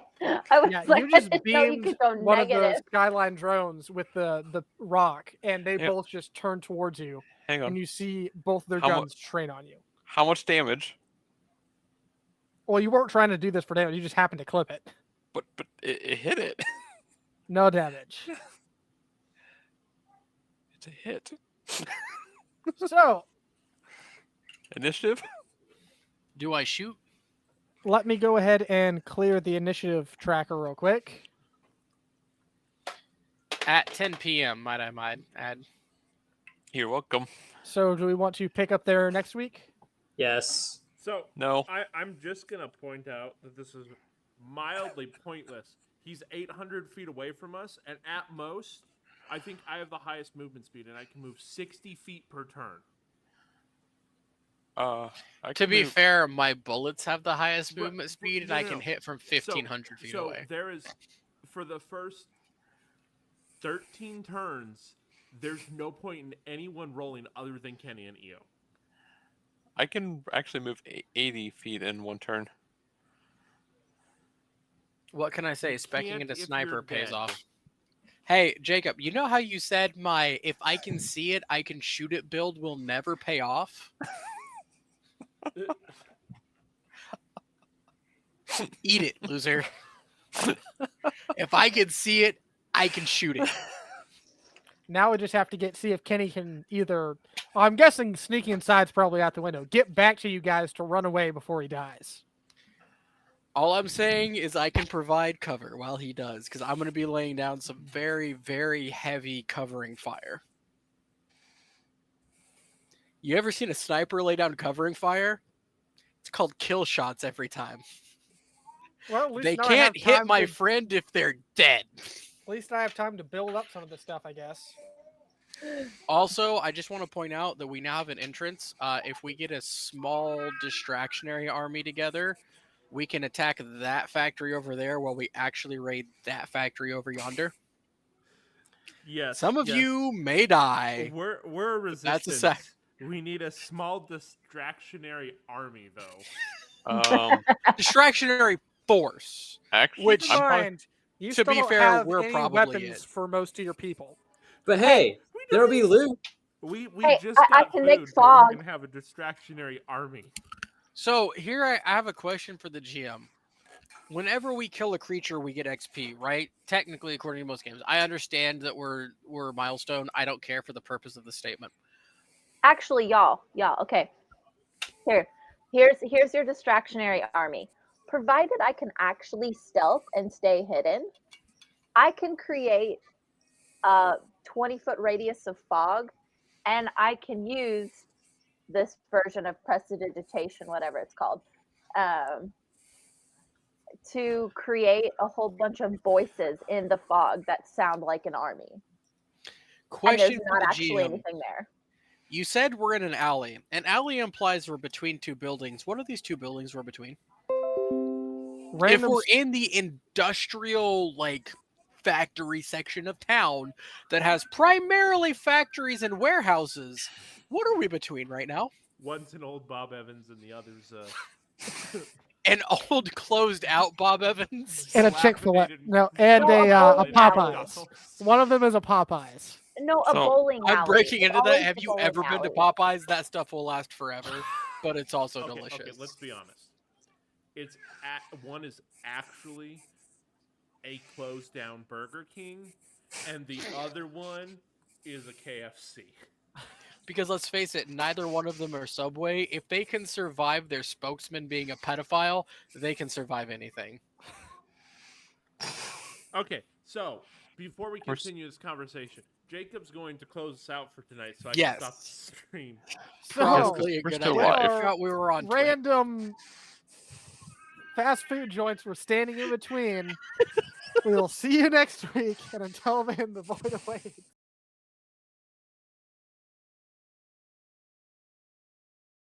I was Yeah, like, you just I didn't know you beamed could go one of the negative. skyline drones with the rock, and they Yep. both just turn towards you, Hang on. and you see both their How mu- guns train on you. How much damage? Well, you weren't trying to do this for damage; you just happened to clip it. But it hit it. No damage. It's a hit. So Initiative. Do I shoot? let me go ahead and clear the initiative tracker real quick. At 10 p.m., might I add. You're welcome. So do we want to pick up there next week? Yes. So No. I'm just gonna point out that this is mildly pointless. He's 800 feet away from us, and at most, I think I have the highest movement speed, and I can move 60 feet per turn. I To can be move- fair, my bullets have the highest Right, movement speed, and no, I no, can no. hit from 1,500 feet so away. there is, for the first 13 turns, there's no point in anyone rolling other than Kenny and Io. I can actually move 80 feet in one turn. What can I say? You Specking can't into if sniper you're pays dead. off. Hey, Jacob, you know how you said my if I can see it, I can shoot it build will never pay off? Eat it, loser. If I can see it, I can shoot it. Now we just have to see if Kenny can either Well, I'm guessing sneaking inside's probably out the window. Get back to you guys to run away before he dies. All I'm saying is I can provide cover while he does, because I'm going to be laying down some very, very heavy covering fire. You ever seen a sniper lay down covering fire? It's called kill shots every time. Well, at least They now I can't have hit time my to- friend if they're dead. At least I have time to build up some of this stuff, I guess. Also, I just want to point out that we now have an entrance. If we get a small distractionary army together, we can attack that factory over there while we actually raid that factory over yonder. Yes. Some of yes. you may die. We're a resistance. That's a sac- We need a small distractionary army, though. Distractionary force. Actually, Which- Keep in I'm probably- mind, you to still be don't fair, have we're any probably weapons it. for most of your people. But hey, there'll be loot. We Hey, just I got can food, make but fog. we can have a distractionary army. So here I have a question for the GM. Whenever we kill a creature, we get XP, right? Technically, according to most games. I understand that we're milestone. I don't care for the purpose of the statement. Actually, y'all, okay. Here's your distractionary army. Provided I can actually stealth and stay hidden, I can create a 20-foot radius of fog, and I can use this version of prestidigitation, whatever it's called, to create a whole bunch of voices in the fog that sound like an army. And Question there's for not the actually GM. anything there. You said we're in an alley. An alley implies we're between two buildings. What are these two buildings we're between? If Random we're in the industrial, factory section of town that has primarily factories and warehouses, what are we between right now? One's an old Bob Evans, and the other's An old closed out Bob Evans? and a Chick-fil-A. dilapidated- No, and No, a bowling Popeyes. McDonald's. One of them is a Popeyes. No, a So, bowling alley. I'm breaking It's into that. always Have the you bowling ever been to alley. Popeyes? That stuff will last forever, but it's also Okay, delicious. okay, let's be honest. One is actually a closed down Burger King, and the other one is a KFC. Because let's face it, neither one of them are Subway. If they can survive their spokesman being a pedophile, they can survive anything. Okay, so before we We're s- continue this conversation, Jacob's going to close us out for tonight, so I Yes. can stop the stream. So, Probably a we're good still idea. I live. forgot we were on Twitch. random fast food joints we're standing in between. We will see you next week, and until then, the void awaits.